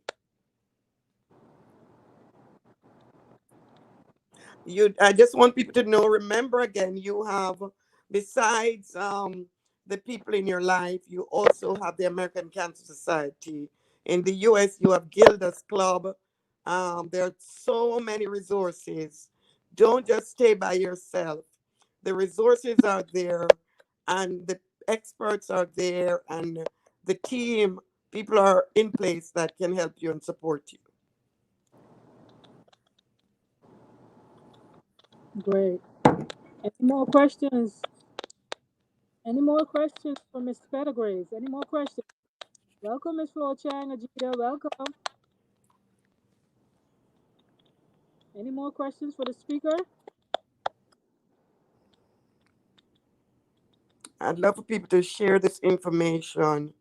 I just want people to know, remember again, you have, besides the people in your life, you also have the American Cancer Society. In the US, you have Gilda's Club. There are so many resources. Don't just stay by yourself. The resources are there, and the experts are there, and the team, people are in place that can help you and support you. Great. Any more questions? Any more questions for Miss Pettigrews? Any more questions? Welcome, Miss Flo Chang, Ajita. Welcome. Any more questions for the speaker? I'd love for people to share this information.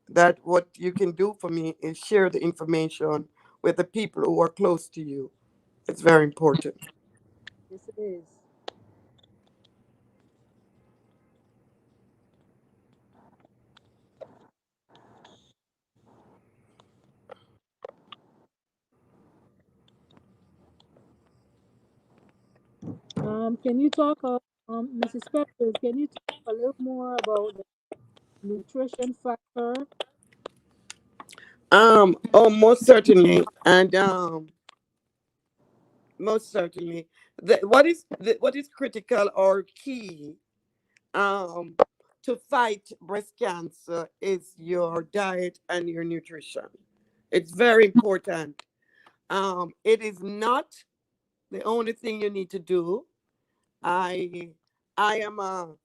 That what you can do for me is share the information with the people who are close to you. It's very important. Yes, it is. Can you talk, Mrs. Pettigrews, can you talk a little more about the nutrition factor? Oh, most certainly, and most certainly, what is critical or key um, to fight breast cancer is your diet and your nutrition. It's very important. It is not the only thing you need to do. I I am a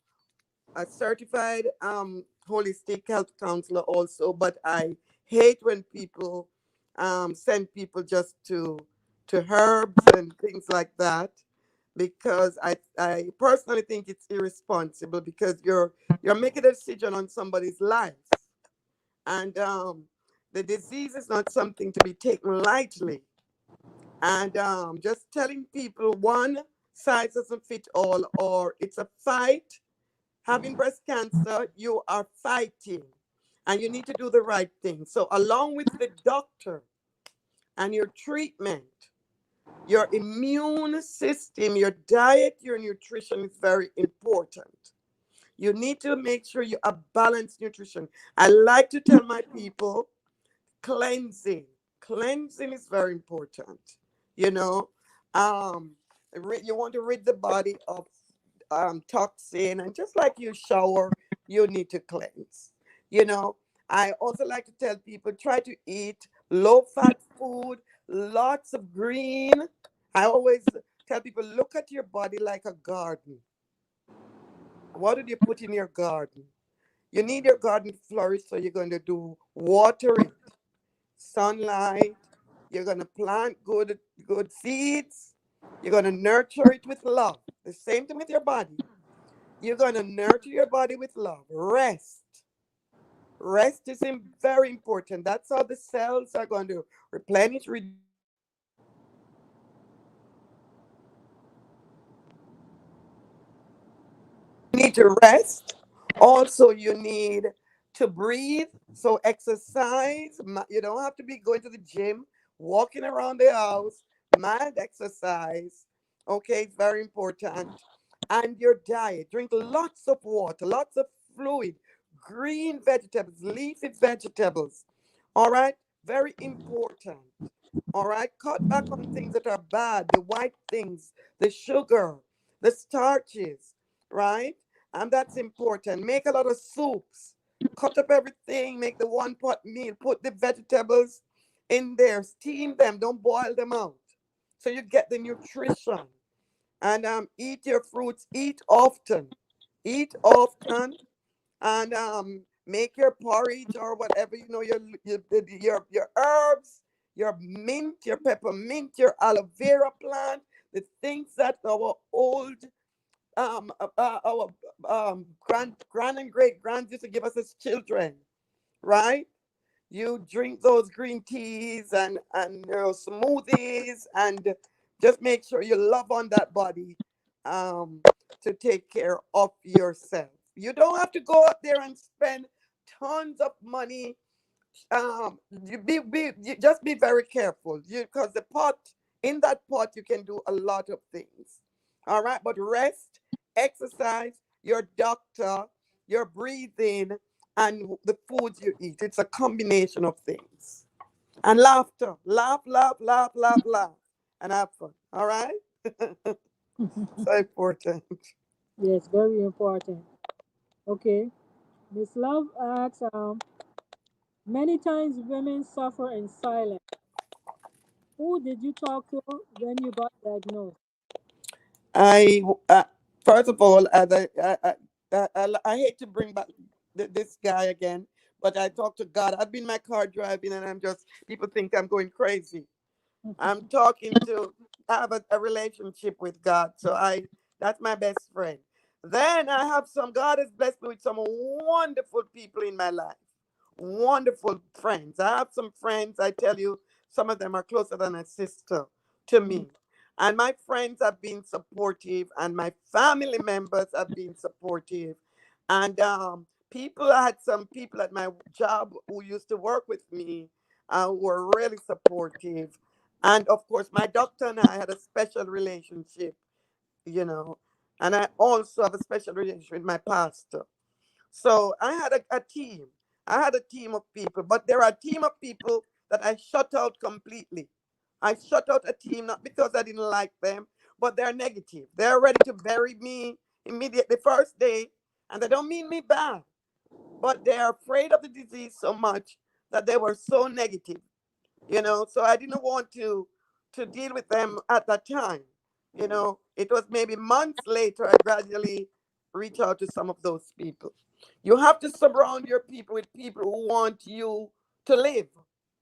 certified holistic health counselor also, but I hate when people send people just to herbs and things like that, because I personally think it's irresponsible, because you're making a decision on somebody's life, and the disease is not something to be taken lightly. And just telling people one size doesn't fit all, or it's a fight. Having breast cancer, you are fighting, and you need to do the right thing. So, along with the doctor and your treatment, your immune system, your diet, your nutrition is very important. You need to make sure you have balanced nutrition. I like to tell my people cleansing. Cleansing is very important. You know, um, you want to rid the body of toxin, and just like you shower, you need to cleanse. You know, I also like to tell people try to eat low fat food, lots of green. I always tell people look at your body like a garden. What did you put in your garden? You need your garden to flourish, so you're going to do water it, sunlight. You're going to plant good seeds. You're going to nurture it with love. The same thing with your body. You're going to nurture your body with love. Rest. Rest is very important. That's how the cells are going to replenish, rejuvenate, and you need to rest. Also, you need to breathe. So, exercise. You don't have to be going to the gym, walking around the house, mild exercise. Okay, it's very important. And your diet. Drink lots of water, lots of fluid, green vegetables, leafy vegetables. All right, very important. All right, cut back on things that are bad, the white things, the sugar, the starches, right? And that's important. Make a lot of soups. Cut up everything, make the one pot meal, put the vegetables in there, steam them, don't boil them out. So you get the nutrition. And eat your fruits, eat often. Eat often, and make your porridge or whatever, your herbs, your mint, your peppermint, your aloe vera plant, the things that our old our grand and great grands used to give us as children, right? You drink those green teas and your smoothies, and just make sure you love on that body, um, to take care of yourself. You don't have to go out there and spend tons of money. You just be very careful, because the pot, in that pot you can do a lot of things. All right, but rest, exercise, your doctor, your breathing, and the foods you eat. It's a combination of things. And laughter. Laugh, laugh, laugh, laugh, laugh. And have fun. All right? So important. Yes, very important. Okay. Miss Love asks, many times women suffer in silence. Who did you talk to when you got diagnosed? I, first of all, I hate to bring back this guy again, but I talk to God. I've been my car driving, and people think I'm going crazy. I'm talking to have a relationship with God. So that's my best friend. Then I have God has blessed me with some wonderful people in my life. Wonderful friends. I have some friends, I tell you, some of them are closer than a sister to me. And my friends have been supportive, and my family members have been supportive. And I had some people at my job who used to work with me, who were really supportive. And of course, my doctor and I had a special relationship, you know, and I also have a special relationship with my pastor. So I had a team. I had a team of people, but there are a team of people that I shut out completely. I shut out a team not because I didn't like them, but they're negative. They're ready to bury me immediately. First day, And they don't mean me bad, but they are afraid of the disease so much that they were so negative, so I didn't want to deal with them at that time. It was maybe months later I gradually reach out to some of those people. You have to surround your people with people who want you to live,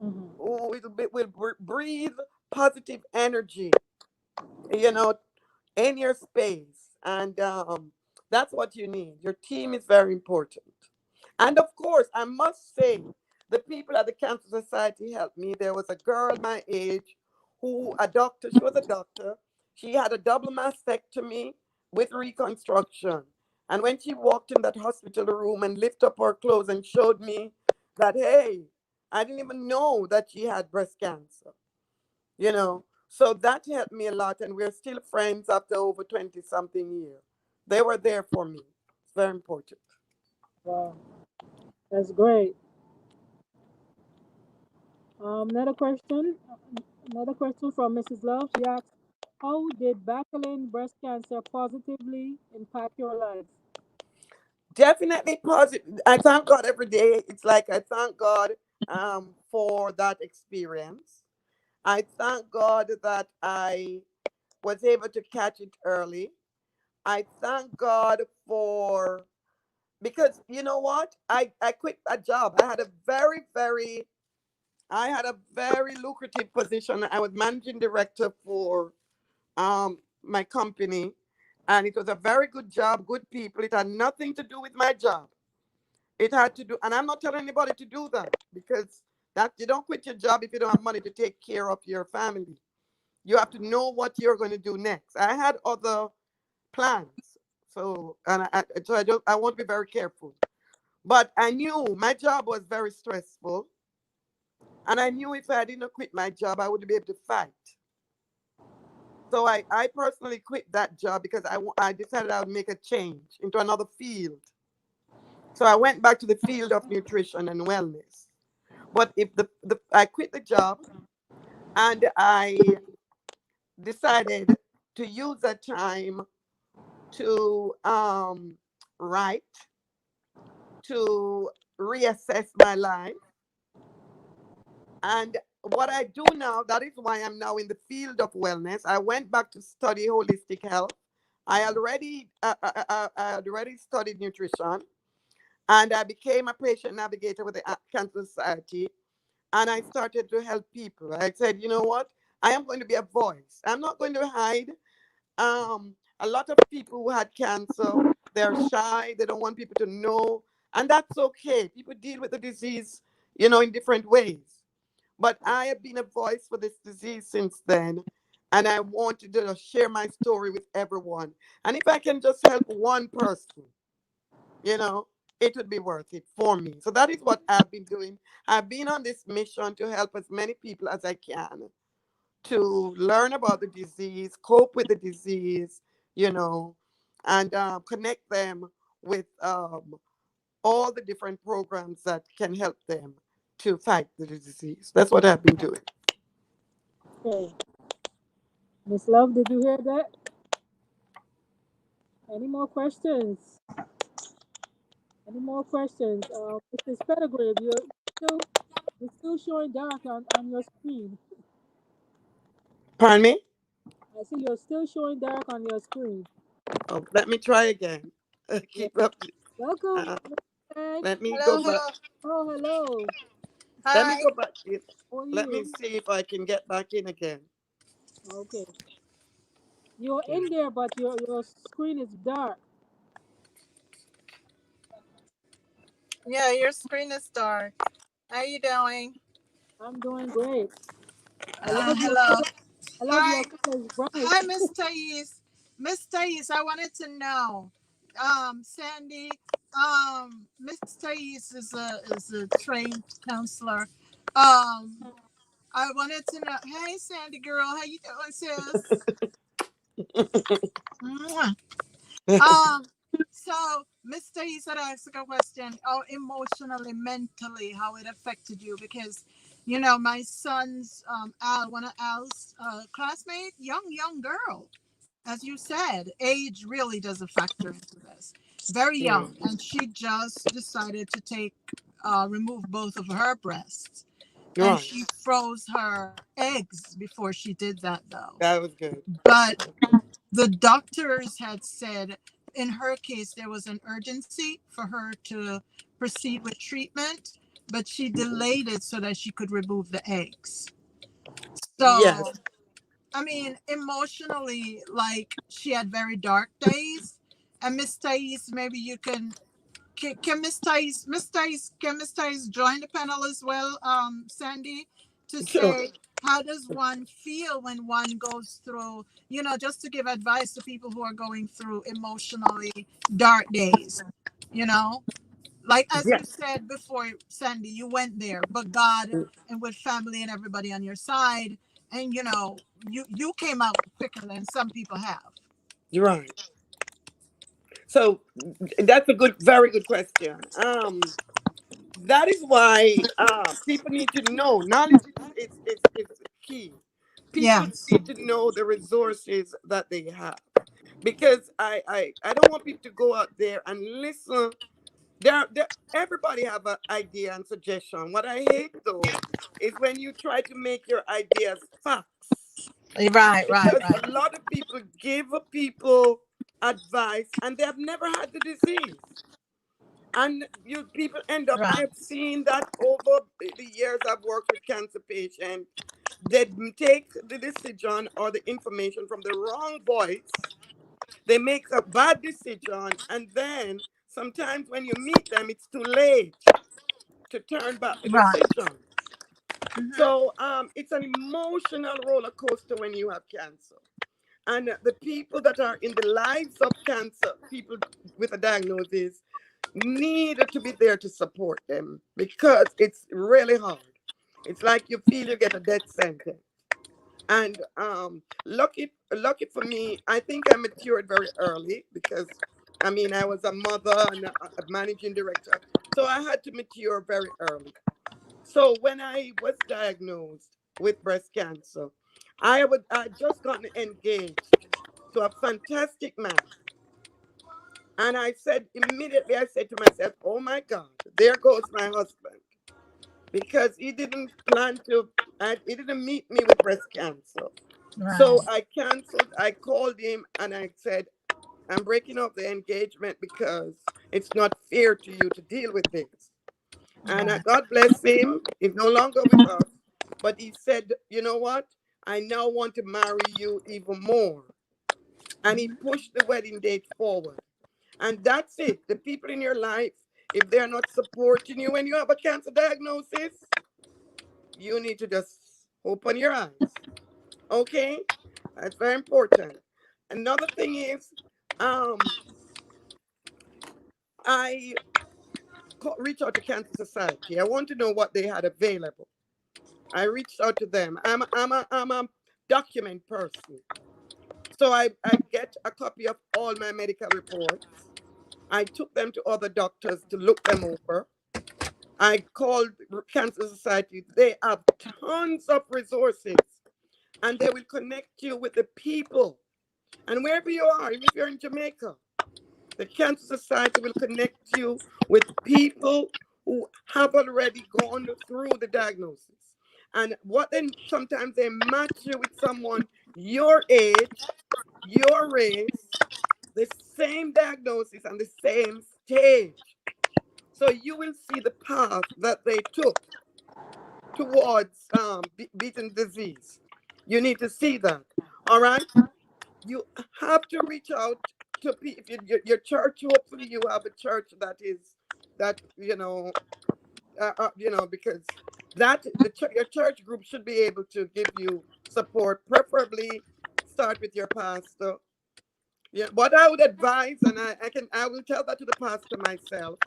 Mm-hmm. who will breathe positive energy, you know in your space. And that's what you need. Your team is very important. And of course, I must say, the people at the Cancer Society helped me. There was a girl my age who, a doctor, she was a doctor. She had a double mastectomy with reconstruction. And when she walked in that hospital room and lifted up her clothes and showed me that, hey, I didn't even know that she had breast cancer, you know. So that helped me a lot. And we're still friends after over 20 something years. They were there for me. It's very important. Wow, that's great. Another question. Another question from Mrs. Love. She asks, "How did battling breast cancer positively impact your life?" Definitely positive. I thank God every day. It's like I thank God for that experience. I thank God that I was able to catch it early. I thank God for, because you know what? I quit a job. I had a very lucrative position. I was managing director for my company, and it was a very good job, good people. It had nothing to do with my job. It had to do, and I'm not telling anybody to do that, because that you don't quit your job if you don't have money to take care of your family. You have to know what you're going to do next. I had other plans, so I want to be very careful. But I knew my job was very stressful, and I knew if I didn't quit my job, I wouldn't be able to fight. So I personally quit that job because I decided I would make a change into another field. So I went back to the field of nutrition and wellness. But if I quit the job, and I decided to use that time to write, to reassess my life. And what I do now, that is why I'm now in the field of wellness. I went back to study holistic health. I had already studied nutrition, and I became a patient navigator with the Cancer Society. And I started to help people. I said, you know what? I am going to be a voice. I'm not going to hide. A lot of people who had cancer, they're shy. They don't want people to know, and that's okay. People deal with the disease, in different ways. But I have been a voice for this disease since then, and I wanted to share my story with everyone. And if I can just help one person, you know, it would be worth it for me. So that is what I've been doing. I've been on this mission to help as many people as I can to learn about the disease, cope with the disease, you know, and connect them with all the different programs that can help them to fight the disease. That's what I've been doing. Okay. Miss Love, did you hear that? Any more questions? Any more questions? Mrs. Pettigrave, still you're still showing dark on your screen. Pardon me? I see you're still showing dark on your screen. Oh, let me try again. Yeah. Keep up. Welcome. Uh, Meg. let me go Hello, back. hello. Oh, hello. Let me Hi. go back in. How are Let me you? see if I can get back in again. Okay. You're Okay. in there, but your screen is dark. Yeah, your screen is dark. How you doing? I'm doing great. I love your Hello. color. I love Hi. your colors bright. Hi, Miss Thais. Miss Thais, I wanted to know. Sandy, Miss Thais is a trained counselor. I wanted to know. Hey, Sandy girl, how you doing, sis? Mwah. Um, so Mr. He said I asked a question, how emotionally, mentally, how it affected you because my son's Al, one of Al's classmate, young girl. As you said, age really does a factor into this. very Mm. young, and she just decided to remove both of her breasts, and Right. she froze her eggs before she did that, though. That was good. But the doctors had said in her case there was an urgency for her to proceed with treatment, but she delayed it so that she could remove the eggs. Yes. So, I mean, emotionally, like, she had very dark days. And Miss Thais, maybe you can Miss Thais join the panel as well, Sandy, to Sure. say how does one feel when one goes through, just to give advice to people who are going through emotionally dark days, you know, like as you Yes. said before, Sandy, you went there, but God and with family and everybody on your side, and you came out quicker than some people have. You're right. So that's a good, very good question. That is why people need to know. Knowledge is key. People Yes. need to know the resources that they have. Because I don't want people to go out there and listen. Everybody have an idea and suggestion. What I hate though is when you try to make your ideas facts. Right, right, Because right, a lot of people give people advice and they have never had the disease. And you people end up, right, I've seen that over the years I've worked with cancer patients. They take the decision or the information from the wrong voice. They make a bad decision, and then sometimes when you meet them, it's too late to turn back the right. decision. Hmm. So it's an emotional roller coaster when you have cancer. And the people that are in the lives of cancer, people with a diagnosis, need to be there to support them because it's really hard. It's like you feel you get a death sentence. And lucky for me, I think I matured very early because I mean I was a mother and a managing director, so I had to mature very early. So when I was diagnosed with breast cancer, I just gotten engaged to a fantastic man. And I said immediately, I said to myself, oh my God, there goes my husband. Because he didn't plan to, he didn't meet me with breast cancer. So Right, I canceled, I called him and I said, I'm breaking off the engagement because it's not fair to you to deal with this. And right, God bless him, he's no longer with us. But he said, you know what? I now want to marry you even more. And he pushed the wedding date forward. And that's it. The people in your life, if they're not supporting you when you have a cancer diagnosis, you need to just open your eyes. Okay? That's very important. Another thing is, um, I reached out to Cancer Society. I want to know what they had available. I reached out to them. I'm a document person. So I get a copy of all my medical reports. I took them to other doctors to look them over. I called Cancer Society. They have tons of resources and they will connect you with the people. And wherever you are, even if you're in Jamaica, the Cancer Society will connect you with people who have already gone through the diagnosis. And what then sometimes they match you with someone your age, your race, the same diagnosis and the same stage. So you will see the path that they took towards beating disease. You need to see that. All right. You have to reach out to people. If your church, hopefully you have a church that is that because your church group should be able to give you support. Preferably start with your pastor. Yeah. What I would advise, and I will tell that to the pastor myself.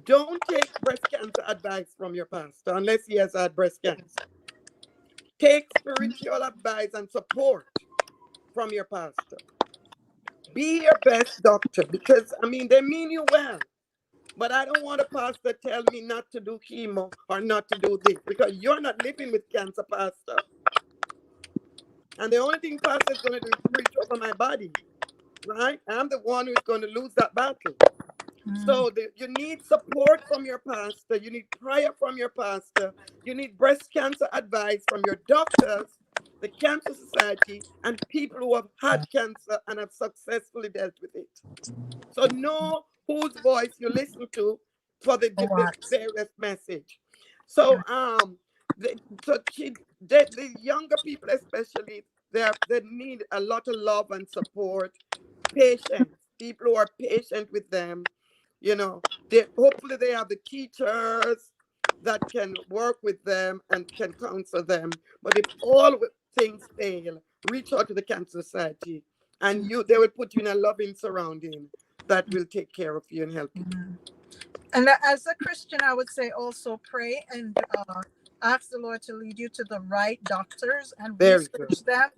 Don't take breast cancer advice from your pastor unless he has had breast cancer. Take spiritual advice and support from your pastor. Be your best doctor because, I mean, they mean you well. But I don't want a pastor tell me not to do chemo or not to do this because you're not living with cancer, pastor. And the only thing pastor is going to do is preach over my body. right? I'm the one who's going to lose that battle. Mm. So you need support from your pastor. You need prayer from your pastor. You need breast cancer advice from your doctors, the Cancer Society, and people who have had cancer and have successfully dealt with it. So know whose voice you listen to for the What? various message. So the, the younger people especially, they need a lot of love and support, patience. People who are patient with them, they hopefully they have the teachers that can work with them and can counsel them. But if all things fail, reach out to the Cancer Society, and they will put you in a loving surrounding that will take care of you and help you. Mm. And as a Christian, I would say also pray and ask the Lord to lead you to the right doctors and Very good. research them,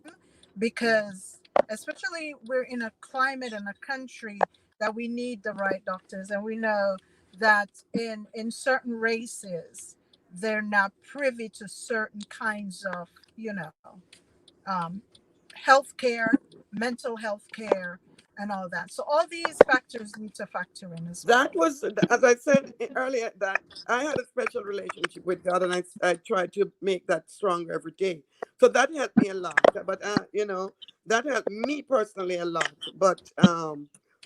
because especially we're in a climate and a country that we need the right doctors, and we know that in certain races they're not privy to certain kinds of um, health care, mental health care, and all that. So all these factors need to factor in as That well. was, as I said earlier, that I had a special relationship with God, and I tried to make that stronger every day. So that helped me a lot. But that helped me personally a lot. But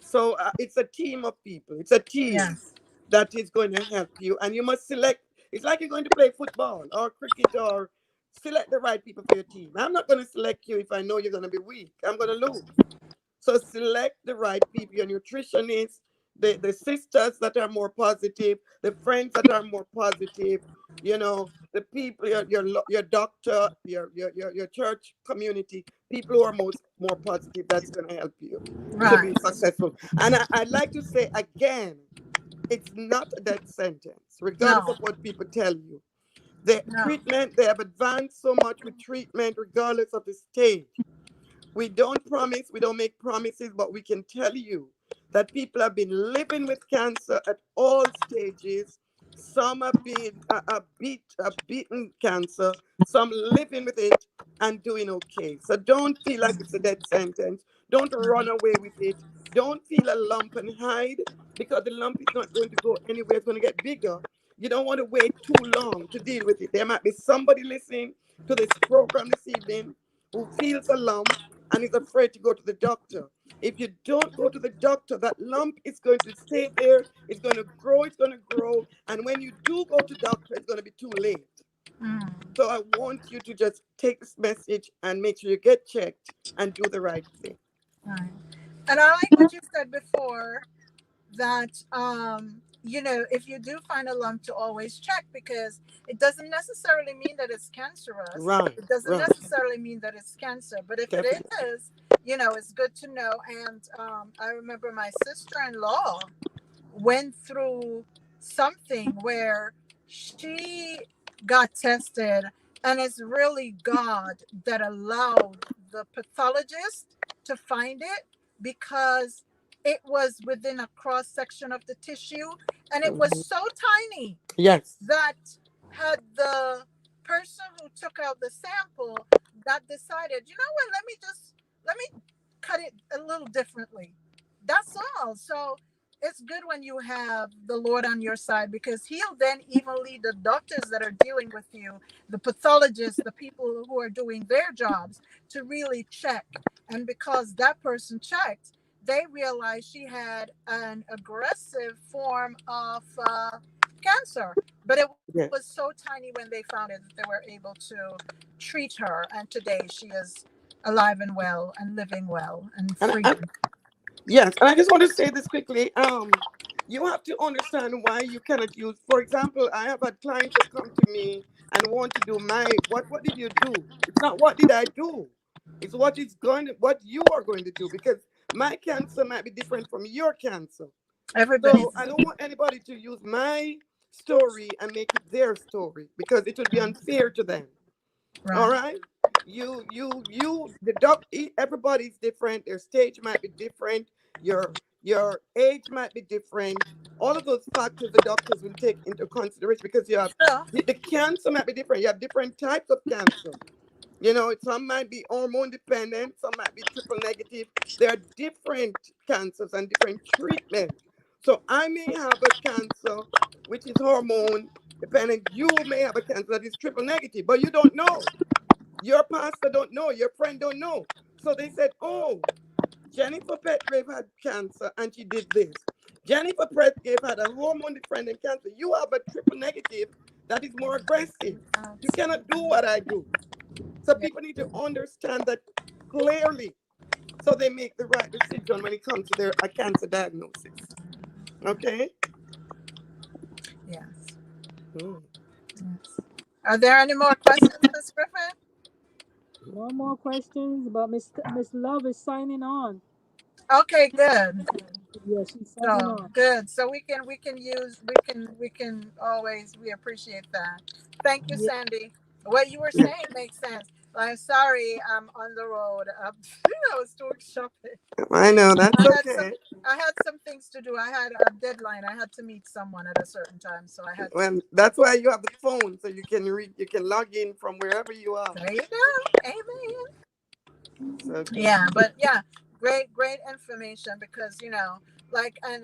so it's a team of people. It's a team Yes. that is going to help you, and you must select. It's like you're going to play football or cricket, or select the right people for your team. I'm not going to select you if I know you're going to be weak. I'm going to lose. So select the right people, your nutritionists, the sisters that are more positive, the friends that are more positive, the people, your doctor, your church community, people who are more positive. That's going to help you to be Right. successful. And I'd like to say again, it's not a death sentence, regardless No. of what people tell you. The No. treatment, they have advanced so much with treatment, regardless of the stage. We don't promise, we don't make promises, but we can tell you that people have been living with cancer at all stages. Some have been beaten cancer, some living with it and doing okay. So don't feel like it's a death sentence. Don't run away with it. Don't feel a lump and hide, because the lump is not going to go anywhere. It's going to get bigger. You don't want to wait too long to deal with it. There might be somebody listening to this program this evening who feels a lump and is afraid to go to the doctor. If you don't go to the doctor, that lump is going to stay there. It's going to grow. It's going to grow. And when you do go to doctor, it's going to be too late. Mm. So I want you to just take this message and make sure you get checked and do the right thing. Right. And I like what you said before, that if you do find a lump, to always check, because it doesn't necessarily mean that it's cancerous. Right, It doesn't right. necessarily mean that it's cancer. But if it Definitely. is, it's good to know. And I remember my sister-in-law went through something where she got tested, and it's really God that allowed the pathologist to find it, because it was within a cross section of the tissue, and it was Mhm. so tiny Yes. that, had the person who took out the sample that decided, what, let me cut it a little differently. That's all. So it's good when you have the Lord on your side, because He'll then even lead the doctors that are dealing with you, the pathologists, the people who are doing their jobs, to really check. And because that person checked, they realized she had an aggressive form of cancer. But it was Yes. so tiny when they found it that they were able to treat her. And today she is alive and well and living well and And free. yes, and I just want to say this quickly. You have to understand why you cannot use. For example, I have had clients that come to me and want to do my what did you do? It's not what did I do. It's what you are going to do, because my cancer might be different from your cancer. So Everybody's I don't want anybody to use my story and make it their story, because it would be unfair to them. All right. right. The everybody's different. Their stage might be different. Your age might be different. All of those factors the doctors will take into consideration, because you have So, the cancer might be different. You have different types of cancer. Some might be hormone dependent, some might be triple negative. There are different cancers and different treatment. So I may have a cancer which is hormone dependent. You may have a cancer that is triple negative, but you don't know. Your pastor don't know. Your friend don't know. So they said, "Oh, Jennifer Petgrave had cancer and she did this. Jennifer Petgrave had a hormone dependent cancer. You have a triple negative that is more aggressive. You cannot do what I do." So Yeah. people need to understand that clearly so they make the right decision when it comes to their a cancer diagnosis. Okay? Yes. Mm. Yes. Are there any more questions, Miss Griffin? No more questions, but Miss Love is signing on. Okay, good. Yeah, she's signing So on. good. So we can use we can always we appreciate that. Thank you, Yeah. Sandy. What you were Yeah, saying makes sense. I'm sorry, I'm on the road. I was doing shopping. I know that's I had some okay. I had some things to do. I had a deadline. I had to meet someone at a certain time, so I had to. Well, that's why you have the phone so you can read, you can log in from wherever you are. There you go. Amen. So good. Yeah, but yeah, great information because like as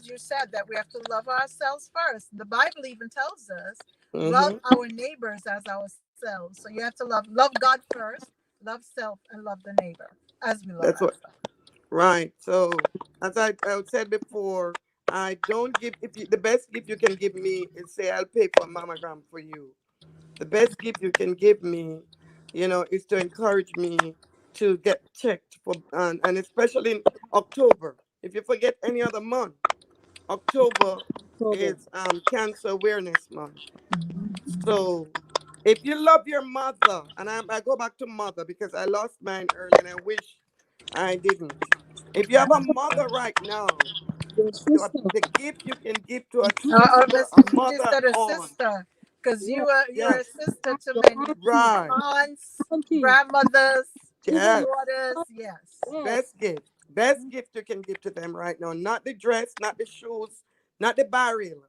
you said that we have to love ourselves first. The Bible even tells us love Hmm. our neighbors as ourselves. So you have to love God first, love self, and love the neighbor as we love That's what. ourselves. Right. So as I said before, I don't give if you the best gift you can give me is say I'll pay for a mammogram for you. The best gift you can give me, is to encourage me to get checked for, and especially in October. If you forget any other month, October October. is Cancer Awareness Month. So if you love your mother, and I go back to mother because I lost mine early and I wish I didn't. If you have a mother right now, Your sister. the gift you can give to a Miss sister, a Gigi mother said a on. sister, because Yes. you're a Yes, sister to Your many auntie. right. aunts, Auntie. grandmothers, Even Yes. daughters. your Yes. yes. Best gift. Best gift you can give to them right now. Not the dress, not the shoes, not the barrel.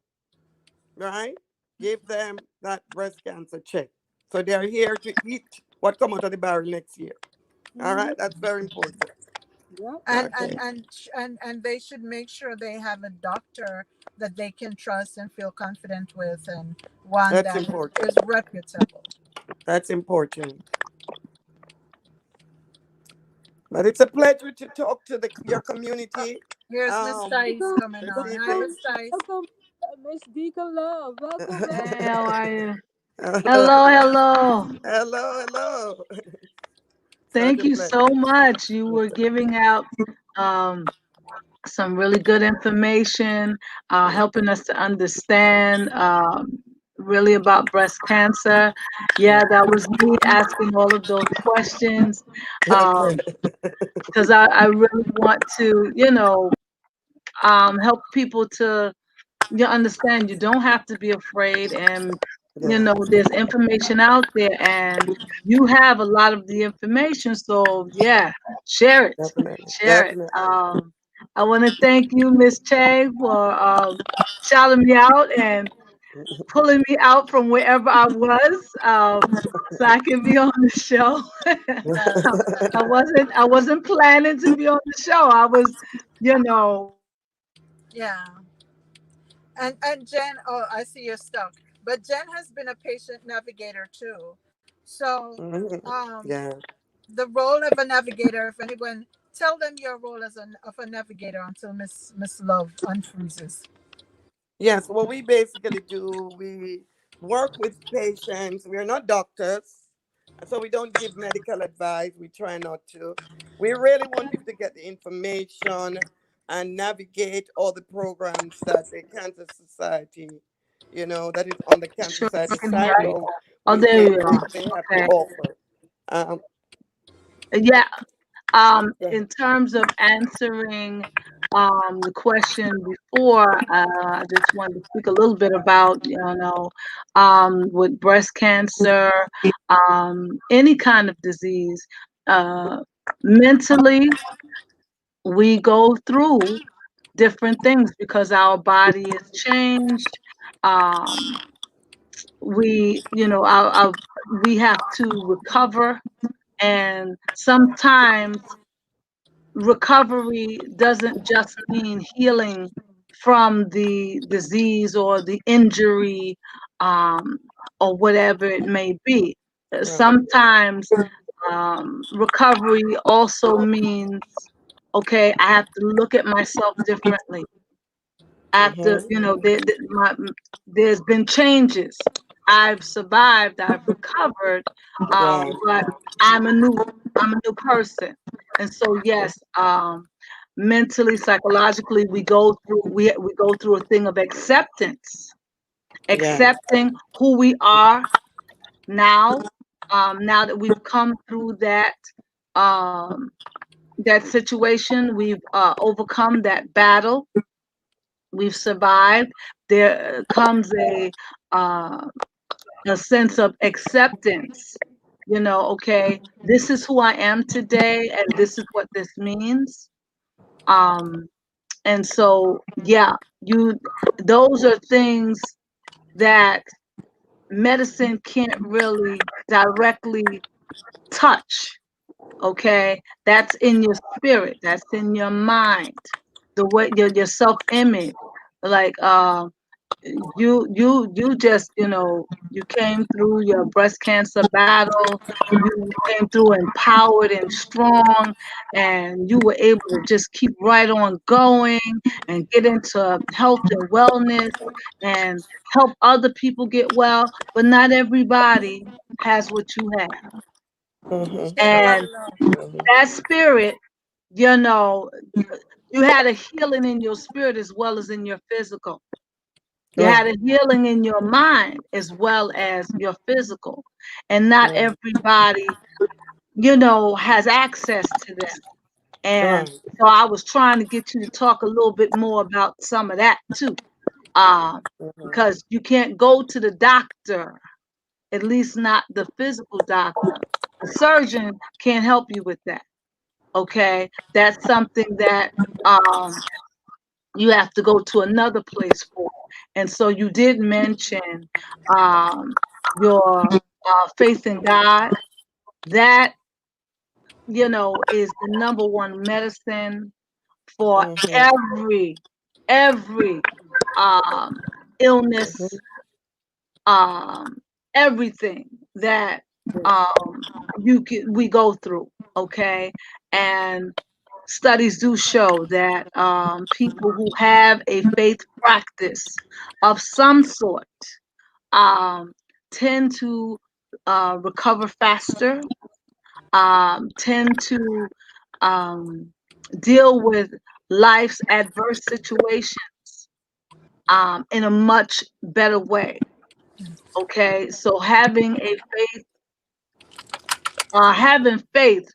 Right? Give them that breast cancer check. So they're here to eat what come out of the barrel next year. All Mm-hmm. right? That's very important. Yep. Okay. And they should make sure they have a doctor that they can trust and feel confident with, and one That's that important. is reputable. That's important. But it's a pleasure to talk to your community Here's Miss Thais Welcome. coming this on. Hi, evening. Welcome. Miss Thais. Welcome. Miss Deacon Love. Welcome back. Hey, how are you? Hello, Hello, hello. hello. Such Thank a you pleasure. so much. You were giving out um, some really good information, helping us to understand really about breast cancer. Yeah, that was me asking all of those questions Okay. because I really want to, help people to you understand you don't have to be afraid, and Yeah, there's information out there and you have a lot of the information, so yeah, share it, definitely. share it. Definitely. I want to thank you, Miss Che, for shouting me out and pulling me out from wherever I was, so I can be on the show. Yes. I wasn't planning to be on the show. I was, you know Yeah. And Jen, oh, I see you're stuck. But Jen has been a patient navigator too. So, Mhm. um, Yeah. the role of a navigator. If anyone, tell them your role as a navigator until Miss Love unfreezes. Yes, what we basically do, we work with patients. We are not doctors, so we don't give medical advice. We try not to. We really want people to get the information and navigate all the programs that the Cancer Society, that is on the Cancer sure you Society can hear site, me. or Oh, we, there they, you they, are. they have to Okay. offer. Um, Yeah. yeah, In terms of answering the question before, I just wanted to speak a little bit about, with breast cancer, any kind of disease. Uh, Mentally, we go through different things because our body has changed. Um, we have to recover, and sometimes recovery doesn't just mean healing from the disease or the injury, um, or whatever it may be. Right. Sometimes recovery also means, okay, I have to look at myself differently. After, Mm-hmm. there's been changes. I've survived, I've recovered, Right. but I'm a new I'm a new person. And so yes, mentally, psychologically, we go through a thing of acceptance, Yeah. accepting who we are now. Now that we've come through um, that situation, we've overcome that battle, we've survived. There comes uh, a sense of acceptance. Okay, this is who I am today, and this is what this means. Um, and so, yeah, you those are things that medicine can't really directly touch. Okay, that's in your spirit, that's in your mind, the way your self-image, like you just you came through your breast cancer battle, you came through empowered and strong, and you were able to just keep right on going and get into health and wellness and help other people get well. But not everybody has what you have, Mm-hmm. and Mm-hmm. that spirit, you know you had a healing in your spirit as well as in your physical. You had Right. a healing in your mind as well as your physical. And not Right. everybody, has access to them. And Right. so I was trying to get you to talk a little bit more about some of that too. Mm-hmm. Because you can't go to the doctor, at least not the physical doctor. The surgeon can't help you with that. Okay. That's something that um, you have to go to another place for. And so you did mention um, your faith in God. That, is the number one medicine for Mm-hmm. every um, illness, um, everything that we go through. Okay, and studies do show that people who have a faith practice of some sort um, tend to recover faster, tend to um, deal with life's adverse situations in a much better way. Okay, so having faith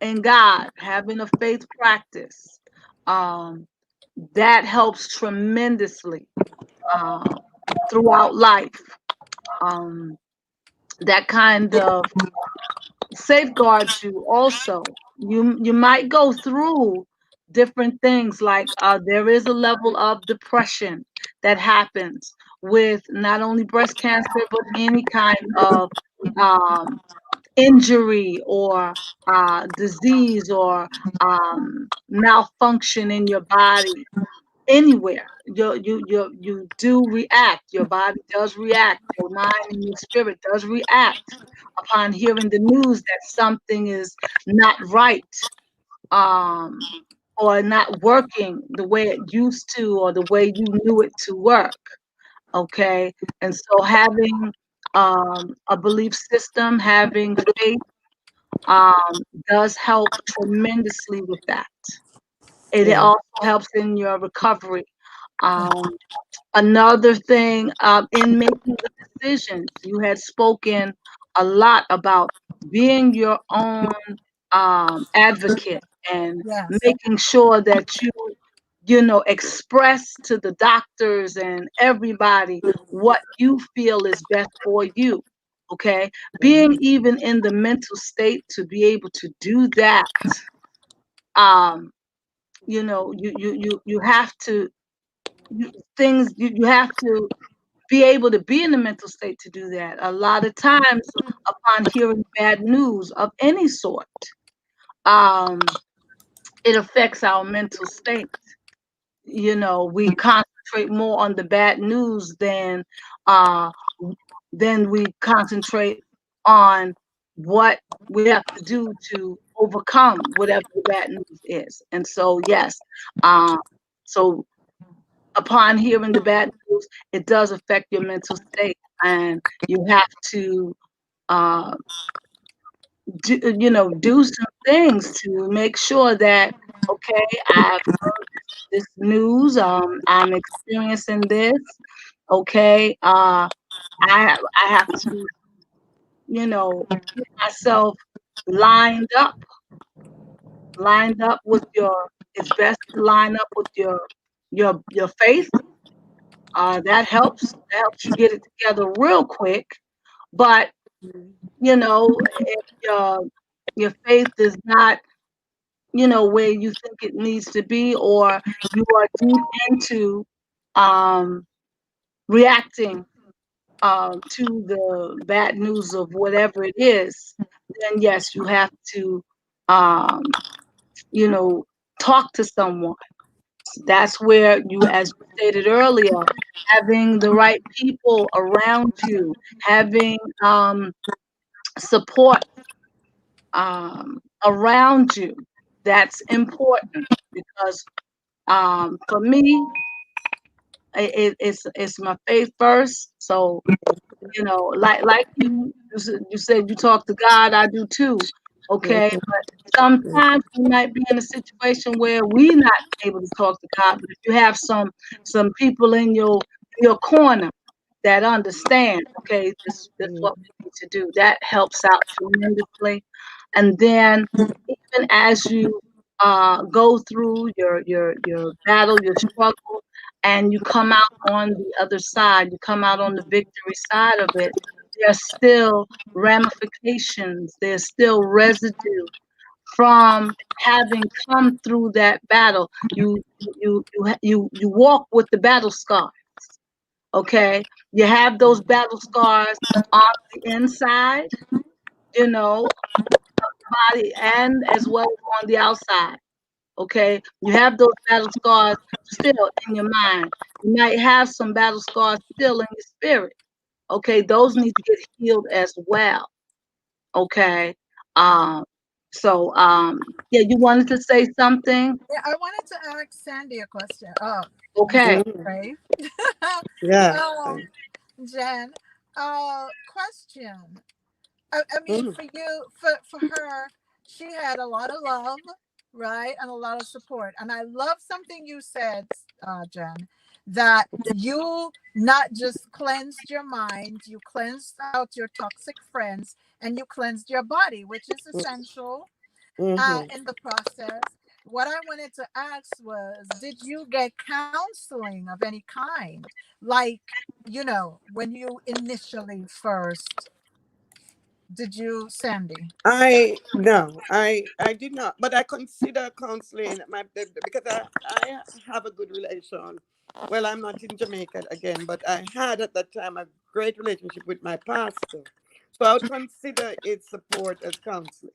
in God, having a faith practice, um, that helps tremendously uh, throughout life. Um, that kind of safeguards you also. You might go through different things, like there is a level of depression that happens with not only breast cancer but any kind of um, injury or disease or malfunction in your body anywhere. You do react. Your body does react. Your mind and your spirit does react upon hearing the news that something is not right, um, or not working the way it used to or the way you knew it to work. Okay, and so having a belief system, having faith, does help tremendously with that. It Yeah. also helps in your recovery. Um, Another thing, in making the decisions, you had spoken a lot about being your own advocate and Yes. making sure that express to the doctors and everybody what you feel is best for you. Okay, being Mm-hmm. even in the mental state to be able to do that, um, you have to you have to be able to be in the mental state to do that. A lot of times, upon hearing bad news of any sort, um, it affects our mental state. We concentrate more on the bad news uh, than we concentrate on what we have to do to overcome whatever the bad news is. And so, yes, uh, so upon hearing the bad news, it does affect your mental state, and you have to, uh, do some things to make sure that, okay, I've heard this news, I'm experiencing this, okay, I have to, get myself lined up, with it's best to line up with your faith. That helps you get it together real quick. But if your faith is not, where you think it needs to be, or you are deep into um, reacting to the bad news of whatever it is, then yes, you have to, um, you know, talk to someone. That's where you, as you stated earlier, having the right people around you, having support around you, that's important because for me, it's my faith first. So like you said, you talk to God. I do too. Okay, but sometimes we might be in a situation where we're not able to talk to God. But if you have some people in your corner that understand, okay, this what we need to do. That helps out tremendously. And then even as you go through your battle, your struggle, and you come out on the other side, you come out on the victory side of it, there's still ramifications, there's still residue from having come through that battle. You walk with the battle scars. Okay, you have those battle scars on the inside, body, and as well as on the outside. Okay, you have those battle scars still in your mind. You might have some battle scars still in your spirit. Okay, those need to get healed as well. Okay, um, yeah, you wanted to say something. Yeah, I wanted to ask Sandy a question. Okay. Right. Yeah. um, Jen, question. I mean, Mhm. for you, for her, she had a lot of love, right, and a lot of support. And I love something you said, Jen, that you not just cleansed your mind, you cleansed out your toxic friends, and you cleansed your body, which is essential Mhm. in the process. What I wanted to ask was, did you get counseling of any kind? Like, when you initially first, did you, Sandy? I did not, but I consider counseling because I have a good relation. Well, I'm not in Jamaica again, but I had at that time a great relationship with my pastor, so I would consider it support as counseling,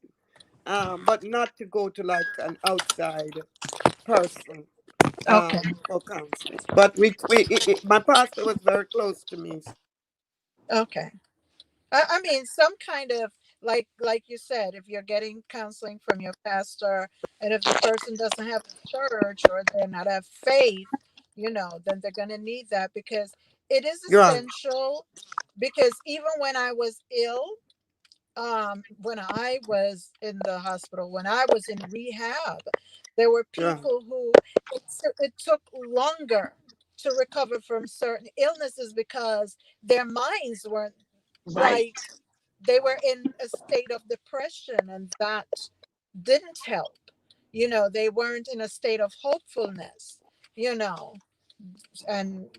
but not to go to like an outside person Okay. for counseling. But my pastor was very close to me. Okay. I mean, some kind of, like you said, if you're getting counseling from your pastor, and if the person doesn't have a church or they're not have faith, then they're gonna need that, because it is Yeah, essential. Because even when I was ill, when I was in the hospital, when I was in rehab, there were yeah, people who it took longer to recover from certain illnesses because their minds weren't Right. like, they were in a state of depression, and that didn't help. They weren't in a state of hopefulness, you know and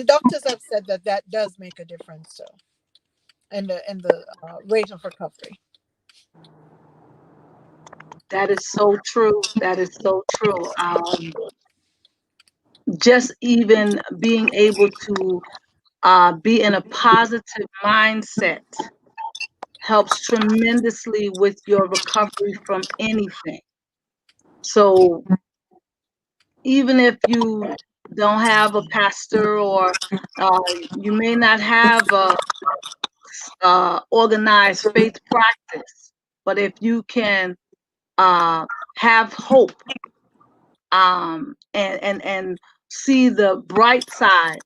doctors have said that that does make a difference too, in the rate of recovery. That is so true. That is so true. Just even being able to be in a positive mindset helps tremendously with your recovery from anything. So even if you don't have a pastor, or you may not have a organized faith practice, but if you can have hope, and see the bright side,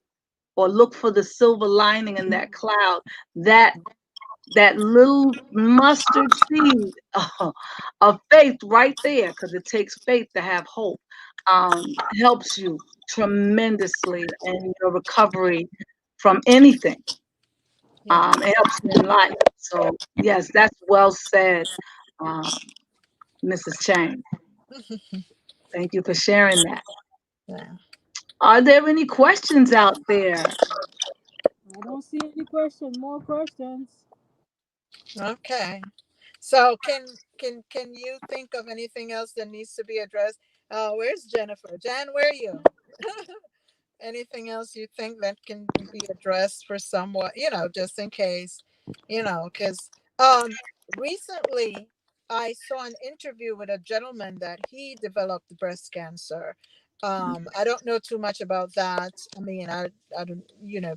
or look for the silver lining in that cloud, that that little mustard seed of faith right there, because it takes faith to have hope, helps you tremendously in your recovery from anything. Yeah. It helps you in life. So yes, that's well said, um, Mrs. Chang. Thank you for sharing that. Yeah. Are there any questions out there? I don't see any question. More questions. Okay. So can you think of anything else that needs to be addressed? Where's Jennifer? Jan, where are you? Anything else you think that can be addressed for somewhat, just in case, because um recently I saw an interview with a gentleman that he developed breast cancer. I don't know too much about that. I mean, I don't,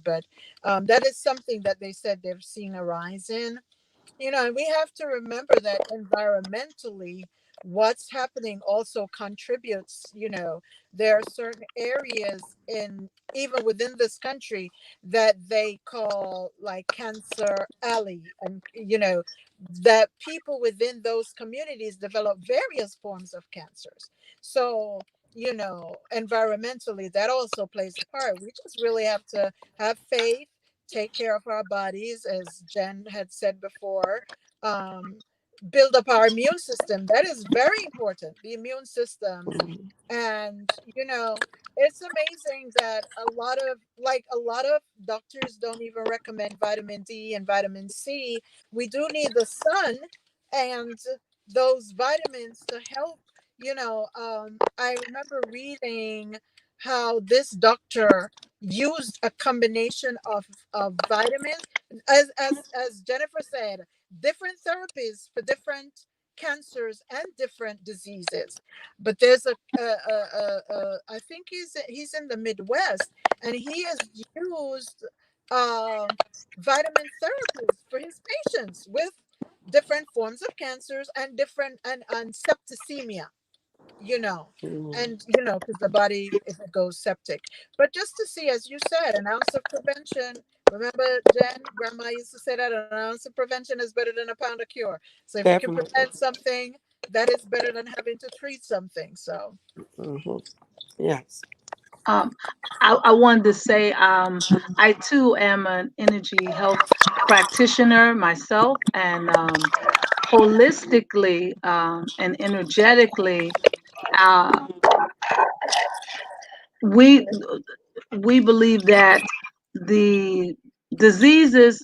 but that is something that they said they've seen a rise in. And we have to remember that environmentally, what's happening also contributes. There are certain areas in, even within this country, that they call like Cancer Alley, and that people within those communities develop various forms of cancers. So, environmentally, that also plays a part. We just really have to have faith, take care of our bodies, as Jen had said before. Um, Build up our immune system. That is very important. The immune system. And it's amazing that a lot of doctors don't even recommend vitamin D and vitamin C. We do need the sun and those vitamins to help. I remember reading how this doctor used a combination of vitamins, as Jennifer said, different therapies for different cancers and different diseases. But there's I think he's in the Midwest, and he has used uh, vitamin therapies for his patients with different forms of cancers and different and septicemia, you know Mm. and because the body, if it goes septic. But just to see, as you said, an ounce of prevention. Remember, Jen, grandma used to say that an ounce of prevention is better than a pound of cure. So if we can Definitely. prevent something, that is better than having to treat something. So Hmm. Yes. Um, I wanted to say, I too am an energy health practitioner myself, and holistically, and energetically, uh, we we believe that the diseases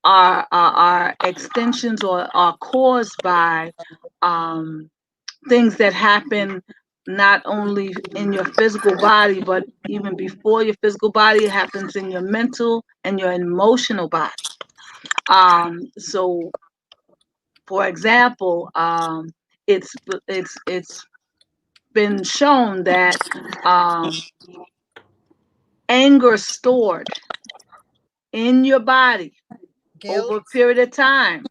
are extensions, or are caused by um, things that happen not only in your physical body, but even before your physical body, it happens in your mental and your emotional body. So, for example, it's it's been shown that um, anger stored in your body over guilt, a period of time.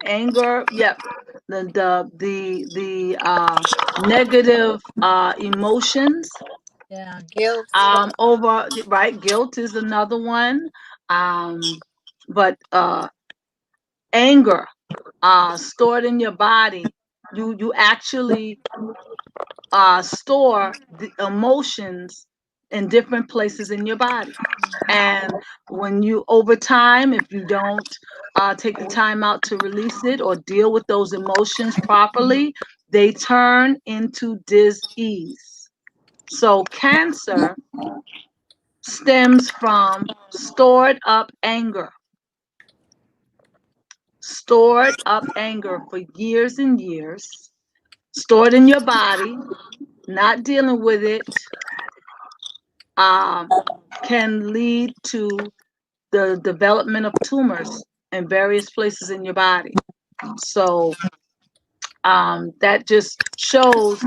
Anger, yep. The negative emotions, yeah, guilt, over, right, guilt is another one. Um, but anger stored in your body, you actually store the emotions in different places in your body. And when you, over time, if you don't take the time out to release it or deal with those emotions properly, they turn into dis-ease. So cancer stems from stored up anger for years and years, stored in your body, not dealing with it, um, can lead to the development of tumors in various places in your body. So that just shows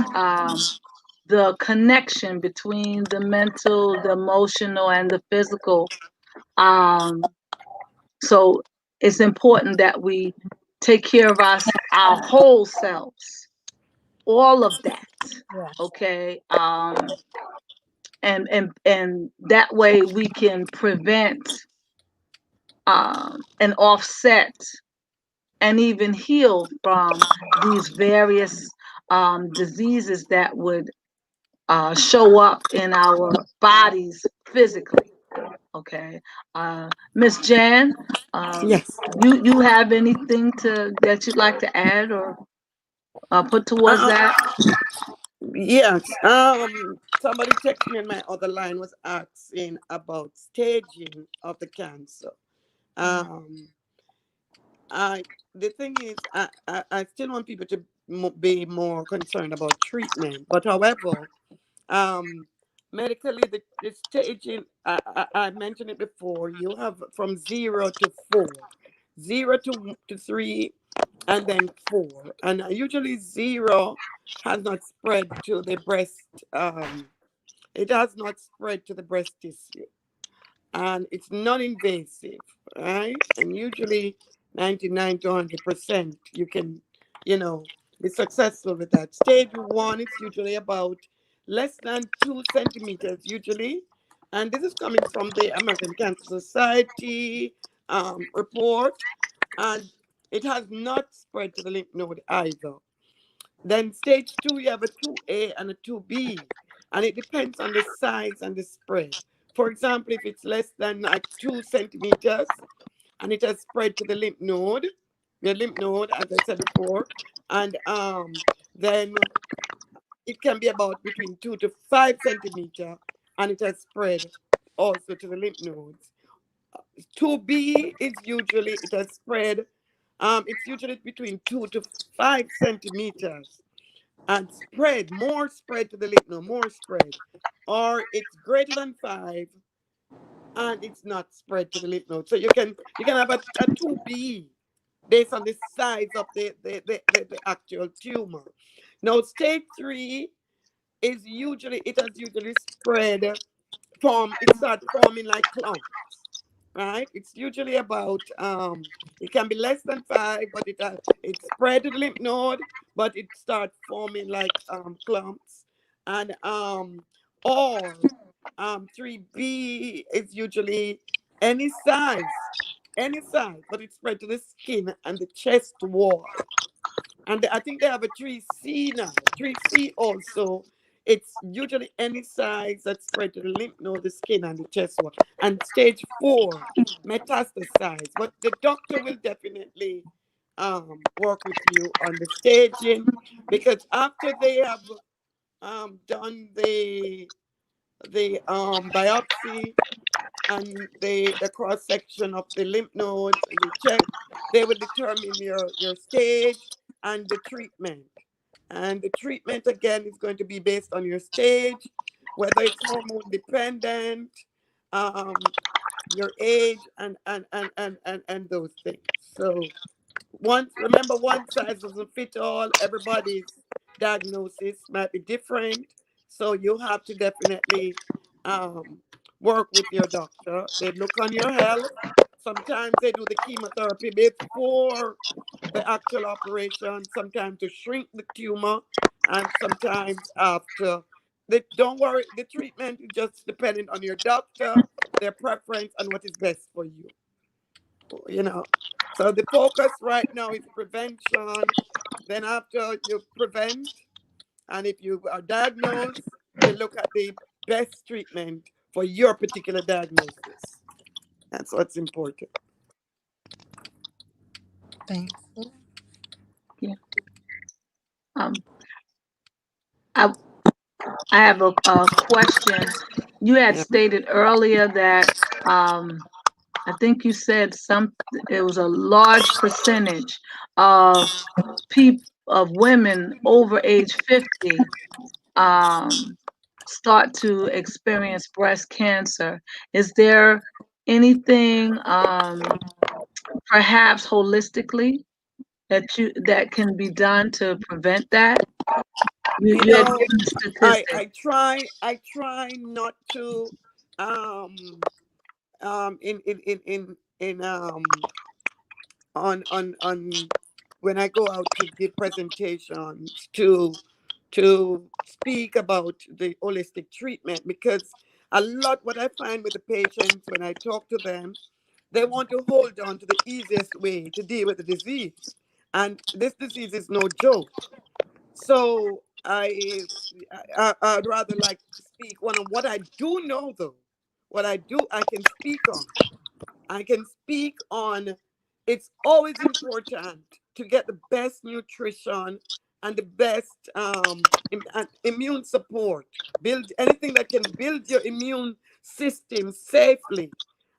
the connection between the mental, the emotional, and the physical. Um, so it's important that we take care of our whole selves, all of that. Yeah. Okay. And that way we can prevent and offset and even heal from these various diseases that would show up in our bodies physically. Okay, Miss Jan, Yes. you have anything that you'd like to add or put towards Uh, that? yes. Somebody text me on my other line was asking about staging of the cancer. Um, I the thing is, I still want people to be more concerned about treatment. But however, um, medically, the staging, I mentioned it before. You have from 0 to 4, 0 to 3, and then 4, and usually 0 has not spread to the breast. It has not spread to the breast tissue, and it's non-invasive, right? And usually 99 to 100%, you can, you know, be successful with that. Stage 1, it's usually about less than 2 centimeters, usually. And this is coming from the American Cancer Society report. And it has not spread to the lymph node either. Then stage 2, you have a 2A and a 2B, and it depends on the size and the spread. For example, if it's less than like 2 centimeters and it has spread to the lymph node, as I said before, and then it can be about between 2 to 5 centimeter, and it has spread also to the lymph nodes. 2B is usually it has spread. It's usually between 2 to 5 centimeters and spread, more spread to the lymph node, more spread, or it's greater than 5 and it's not spread to the lymph node. So you can have a 2B based on the size of the actual tumor. Now, stage 3 is usually it has usually spread it starts forming like clumps, right? It's usually about it can be less than 5, but it spread to the lymph node, but it starts forming like clumps. And or 3B is usually any size, any size, but it spread to the skin and the chest wall. And I think they have a 3C now. 3C also, it's usually any size that spread to the lymph node, the skin, and the chest wall. And stage 4, metastasize. But the doctor will definitely work with you on the staging, because after they have done the biopsy and the cross section of the lymph nodes and they check, they will determine your stage and the treatment. And the treatment again is going to be based on your stage, whether it's hormone dependent, um, your age, and those things. So remember, one size doesn't fit all. Everybody's diagnosis might be different, so you have to definitely um, work with your doctor. They look on your health. Sometimes they do the chemotherapy before the actual operation, sometimes to shrink the tumor, and sometimes after. Don't worry, the treatment is just dependent on your doctor, their preference, and what is best for you. you know. So the focus right now is prevention. Then after you prevent, and if you are diagnosed, you look at the best treatment for your particular diagnosis. That's what's important. Thanks. Yeah. Um, I I have a question. You had Yeah. stated earlier that I think you said it was a large percentage of women over age 50 um, start to experience breast cancer. Is there anything perhaps holistically that can be done to prevent that? You You had know, given a I statistic. I try I try not to um in on when I go out to give presentations to speak about the holistic treatment, because a lot what I find with the patients when I talk to them, they want to hold on to the easiest way to deal with the disease, and this disease is no joke. So I'd rather like speak one on what I do know though. What I do I can speak on. I can speak on it's always important to get the best nutrition and the best immune support. Build anything that can build your immune system safely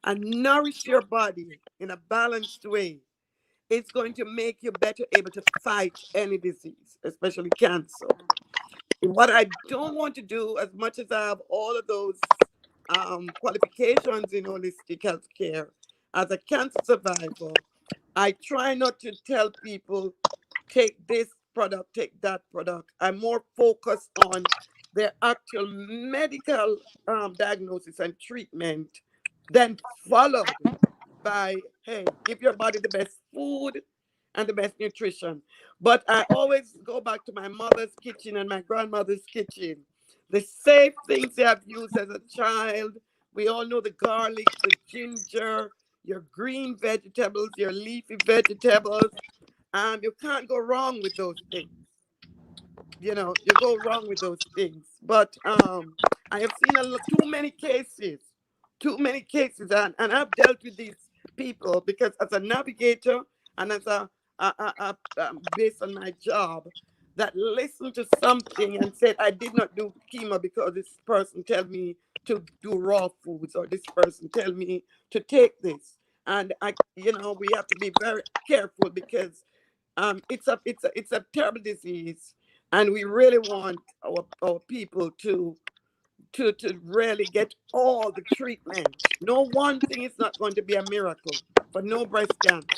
and nourish your body in a balanced way. It's going to make you better able to fight any disease, especially cancer. What I don't want to do, as much as I have all of those qualifications in holistic healthcare, as a cancer survivor, I try not to tell people, take this product, take that product. I'm more focused on their actual medical diagnosis and treatment, then followed by, hey, give your body the best food and the best nutrition. But I always go back to my mother's kitchen and my grandmother's kitchen. The safe things they have used as a child. We all know the garlic, the ginger, your green vegetables, your leafy vegetables. You can't go wrong with those things. You go wrong with those things. But I have seen too many cases, and I've dealt with these people because as a navigator and as based on my job, that listened to something and said I did not do chemo because this person tell me to do raw foods, or this person tell me to take this. And we have to be very careful because it's a terrible disease, and we really want our people to really get all the treatment. No one thing is not going to be a miracle for no breast cancer.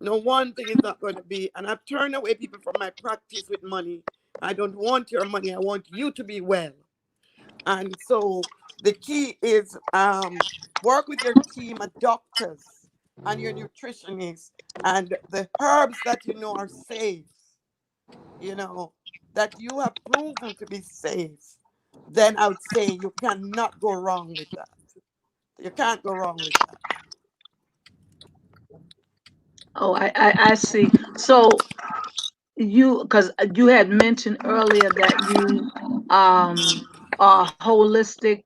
No one thing is not going to be, and I've turned away people from my practice with money. I don't want your money. I want you to be well. And so the key is work with your team of doctors and your nutritionists and the herbs that you know are safe, you know, that you have proven to be safe. Then I would say you cannot go wrong with that. You can't go wrong with that. Oh, I see. So because you had mentioned earlier that you are holistic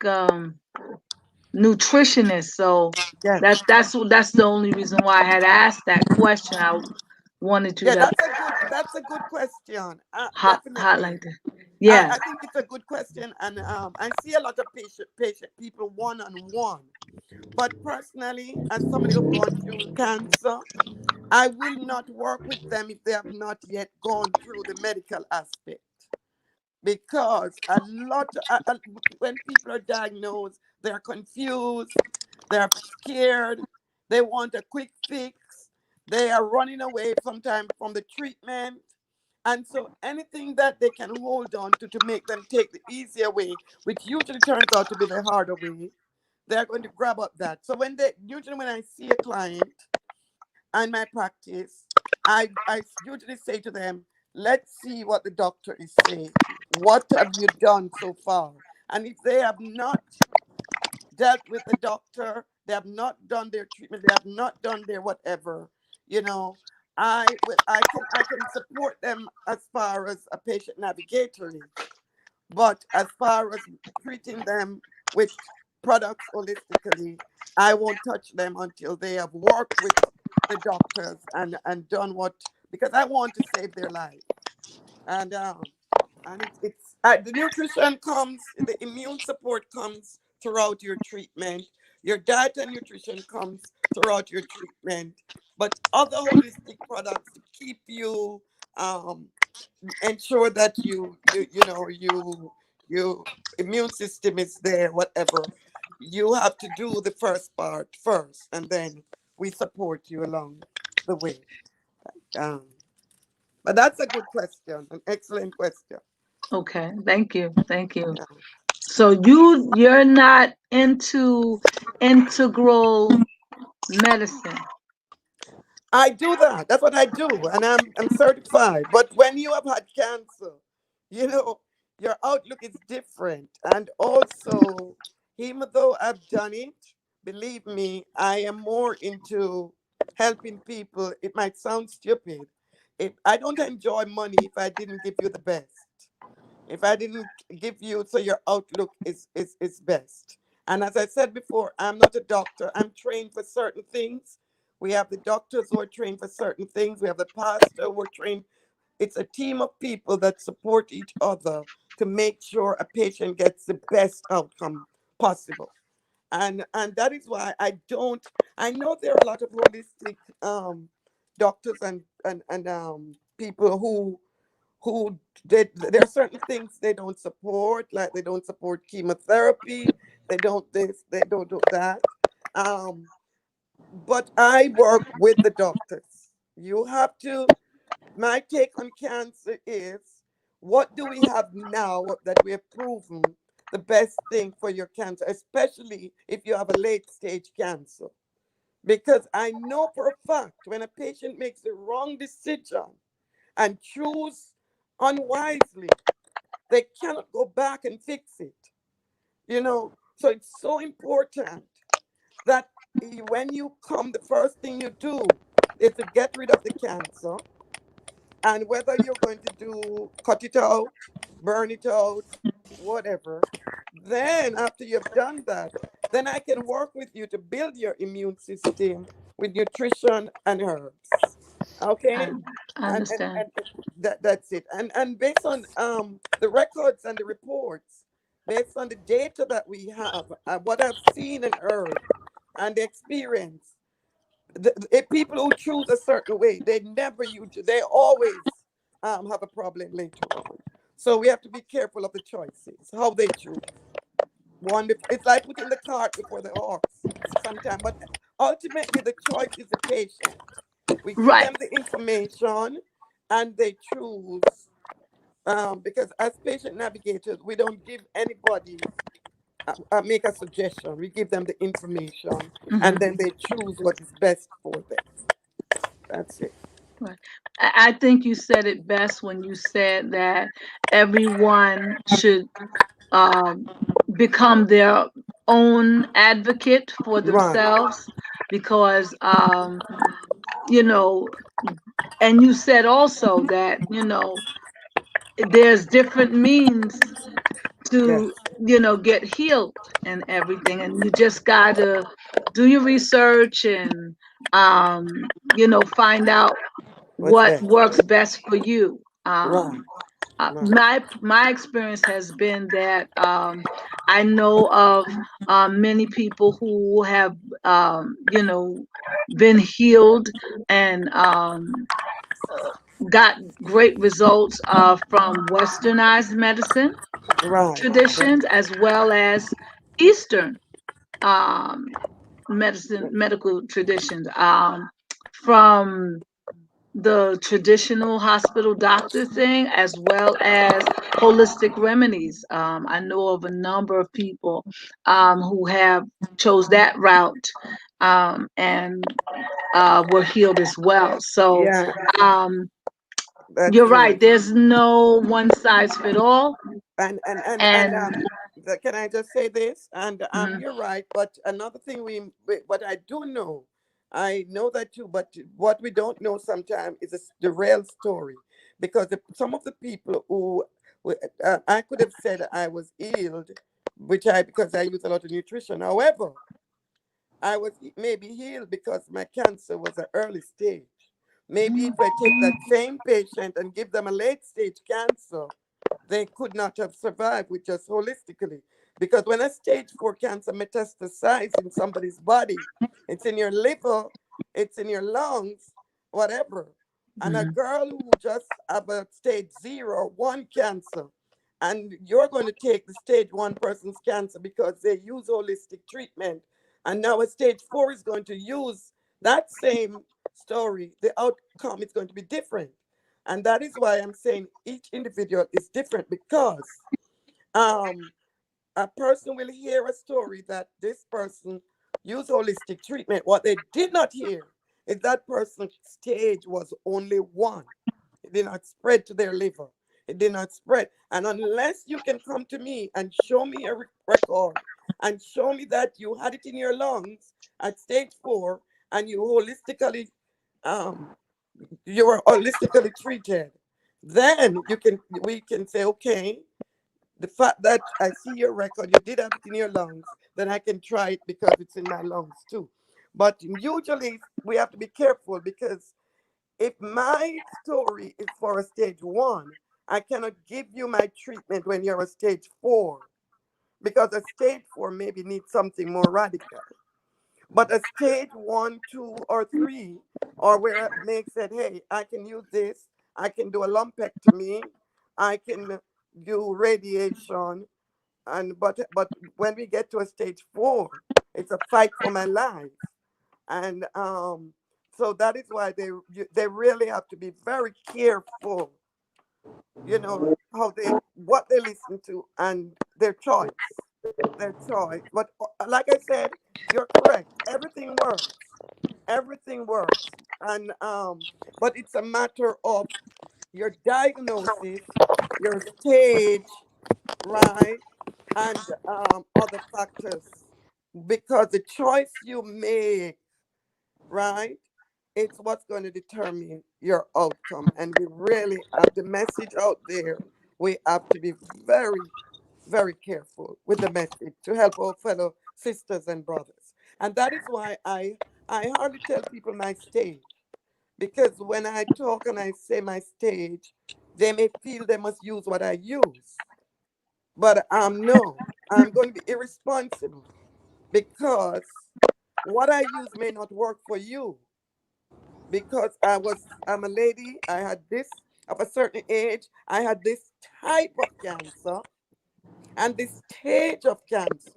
nutritionist. So Yes. that's the only reason why I had asked that question. I wanted you Yeah, to that's a good question. Definitely. highlight that. I, Yeah. I think it's a good question, and I see a lot of patient people one on one. But personally, as somebody who've gone through cancer, I will not work with them if they have not yet gone through the medical aspect. Because when people are diagnosed, they're confused, they're scared, they want a quick fix, they are running away sometimes from the treatment. And so anything that they can hold on to make them take the easier way, which usually turns out to be the harder way, they're going to grab up that. So when I see a client in my practice, I usually say to them, let's see what the doctor is saying. What have you done so far? And if they have not dealt with the doctor, they have not done their treatment, they have not done their whatever, you know, I can support them as far as a patient navigator, but as far as treating them with products holistically, I won't touch them until they have worked with the doctors and done what, because I want to save their life. And the nutrition comes, the immune support comes throughout your treatment. Your diet and nutrition comes throughout your treatment, but other holistic products to keep you um, ensure that you immune system is there, whatever. you have to do the first part first, and then we support you along the way. Um, but that's a good question, an excellent question. Okay, thank you, thank you. Yeah. So you're not into integral medicine. I do that. That's what I do, and I'm certified. But when you have had cancer, you know, your outlook is different. And also, even though I've done it, believe me, I am more into helping people. It might sound stupid. I don't enjoy money if I didn't give you the best, if I didn't give you so your outlook is best. And as I said before, I'm not a doctor. I'm trained for certain things. We have the doctors who are trained for certain things. We have the pastor who are trained. It's a team of people that support each other to make sure a patient gets the best outcome possible. And that is why I don't. I know there are a lot of holistic doctors and people who there are certain things they don't support, like they don't support chemotherapy, they don't this, they don't do that. um but I work with the doctors. You have to. My take on cancer is, what do we have now that we have proven the best thing for your cancer, especially if you have a late stage cancer? Because I know for a fact when a patient makes the wrong decision and choose unwisely, they cannot go back and fix it. So it's so important that when you come, the first thing you do is to get rid of the cancer. And whether you're going to do cut it out, burn it out, whatever, then after you've done that, then I can work with you to build your immune system with nutrition and herbs. I, Okay? I understand. And that's it. And based on the records and the reports, based on the data that we have, what I've seen and heard, and the experience, people who choose a certain way, they always have a problem later on. So we have to be careful of the choices, how they choose. It's like putting the cart before the horse sometimes, but ultimately the choice is the patient. We give Right. them the information and they choose. Because as patient navigators, we don't give anybody make a suggestion. We give them the information and then Hmm. they choose what is best for them. That's it. Right. I think you said it best when you said that everyone should um, become their own advocate for Right, themselves because you know, and you said also that there's different means yes, to get healed and everything, and you just got to do your research and find out what's what best. works best for you. Right, right, My experience has been that I know of many people who have been healed and got great results from westernized medicine right, right, traditions as well as Eastern um, medical traditions. From the traditional hospital doctor thing as well as holistic remedies. I know of a number of people who have chose that route and were healed as well. So yeah, um, that's you're true. right. There's no one size fit all. And And can I just say this? And mhm, you're right. But another thing what I do know, I know that too. But what we don't know sometimes is the real story, because some of the people I could have said I was healed, because I use a lot of nutrition. However, I was maybe healed because my cancer was an early stage. Maybe if I take that same patient and give them a late stage cancer, they could not have survived with just holistically. Because when a stage 4 cancer metastasizes in somebody's body, it's in your liver, it's in your lungs, whatever. And a mhm, girl who just have a stage 0 or 1 cancer and you're going to take the stage 1 person's cancer because they use holistic treatment, and now a stage 4 is going to use that same story, the outcome is going to be different. And that is why I'm saying each individual is different, because um a person will hear a story that this person used holistic treatment. What they did not hear is that person's stage was only 1. It did not spread to their liver. It did not spread. And unless you can come to me and show me a record and show me that you had it in your lungs at stage 4 and um you were holistically treated, then we can say, okay, the fact that I see your record, you did have it in your lungs, then I can try it because it's in my lungs too. But usually we have to be careful, because if my story is for a stage 1, I cannot give you my treatment when you're a stage 4, because a stage 4 maybe needs something more radical. But a stage 1, 2, or 3, or where it makes it, hey, I can use this, I can do a lumpectomy, I can do radiation, and but when we get to a stage 4, it's a fight for my life. And so that is why they really have to be very careful, how they what they listen to, and their choice. But like I said, you're correct, everything works. And but it's a matter of your diagnosis, your stage, right, and other factors, because the choice you make, right, it's what's going to determine your outcome. And we really have the message out there. We have to be very, very careful with the message to help our fellow sisters and brothers. And that is why I hardly tell people my stage, because when I talk and I say my stage, they may feel they must use what I use. But no, I'm going to be irresponsible, because what I use may not work for you, because I'm a lady, I had this of a certain age, I had this type of cancer and this stage of cancer.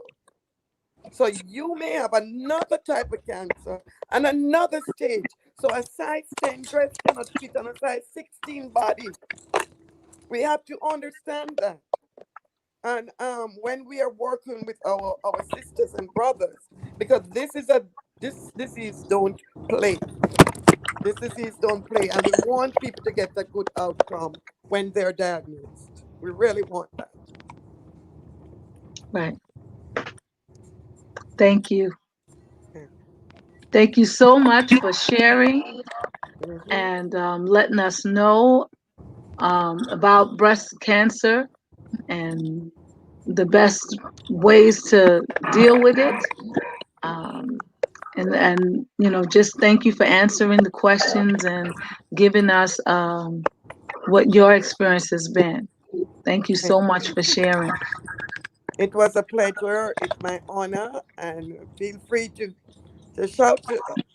So you may have another type of cancer and another stage. So a size 10 dress cannot fit on a size 16 body. We have to understand that. And when we are working with our sisters and brothers, because this is don't play. This disease don't play, and we want people to get a good outcome when they're diagnosed. We really want that. Right. Thank you. Yeah. Thank you so much for sharing Hmm. and letting us know about breast cancer and the best ways to deal with it. Um, and just thank you for answering the questions and giving us what your experience has been. Thank you It, so much for sharing. it was a pleasure. It's my honor, and feel free to shout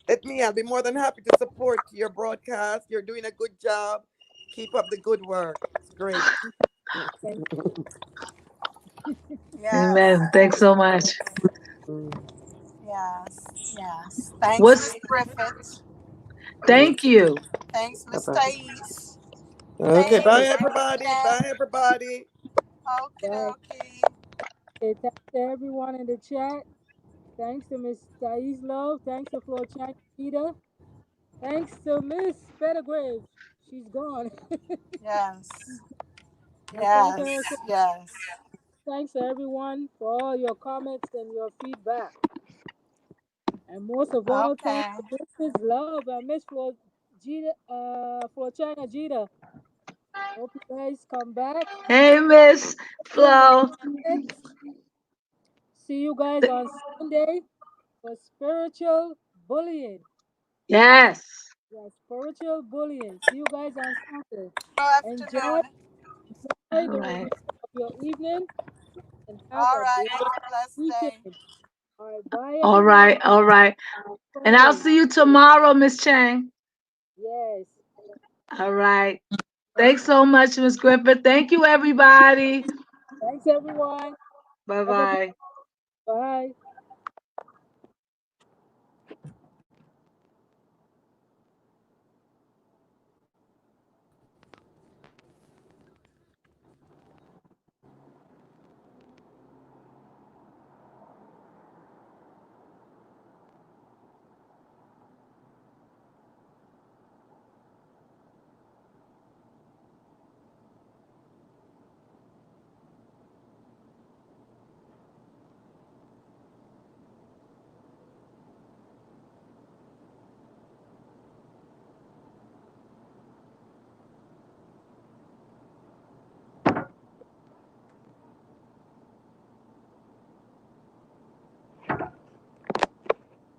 at me. I'll be more than happy to support your broadcast. You're doing a good job. Keep up the good work. It's great. Thank Yes, Amen. Thanks so much. Mm. yes. Thanks, What's Miss Griffith. Thank you. Thanks, Bye Miss bye. Thais. Okay, Thanks, bye you. everybody. Bye Ken. everybody. Okie Bye. dokie. Okay, thanks to everyone in the chat. Thanks to Miss Thais Love. Thanks to Flo Peter. Thanks to Miss Pettigrave. She's gone. Yes, I thank her. So yes. thanks to everyone for all your comments and your feedback. And most of all, thanks Okay. to Mrs. Love and Miss Flo Gita, China Gita. Hope you guys come back. Hey, Miss In the Flo. comments. See you guys on Sunday for spiritual bullying. Yes. Yeah, spiritual bullying. See you guys on Sunday. Good Enjoy, afternoon. All enjoy the right. remainder of your evening and have All a right. blessed Have a blessed day. weekend. All right, bye All everyone. right. All right. And I'll Friday. see you tomorrow, Miss Chang. Yes. All right. Thank Thanks so much, Miss Griffith. Thank you, everybody. Thanks, everyone. Bye Have a good bye. bye.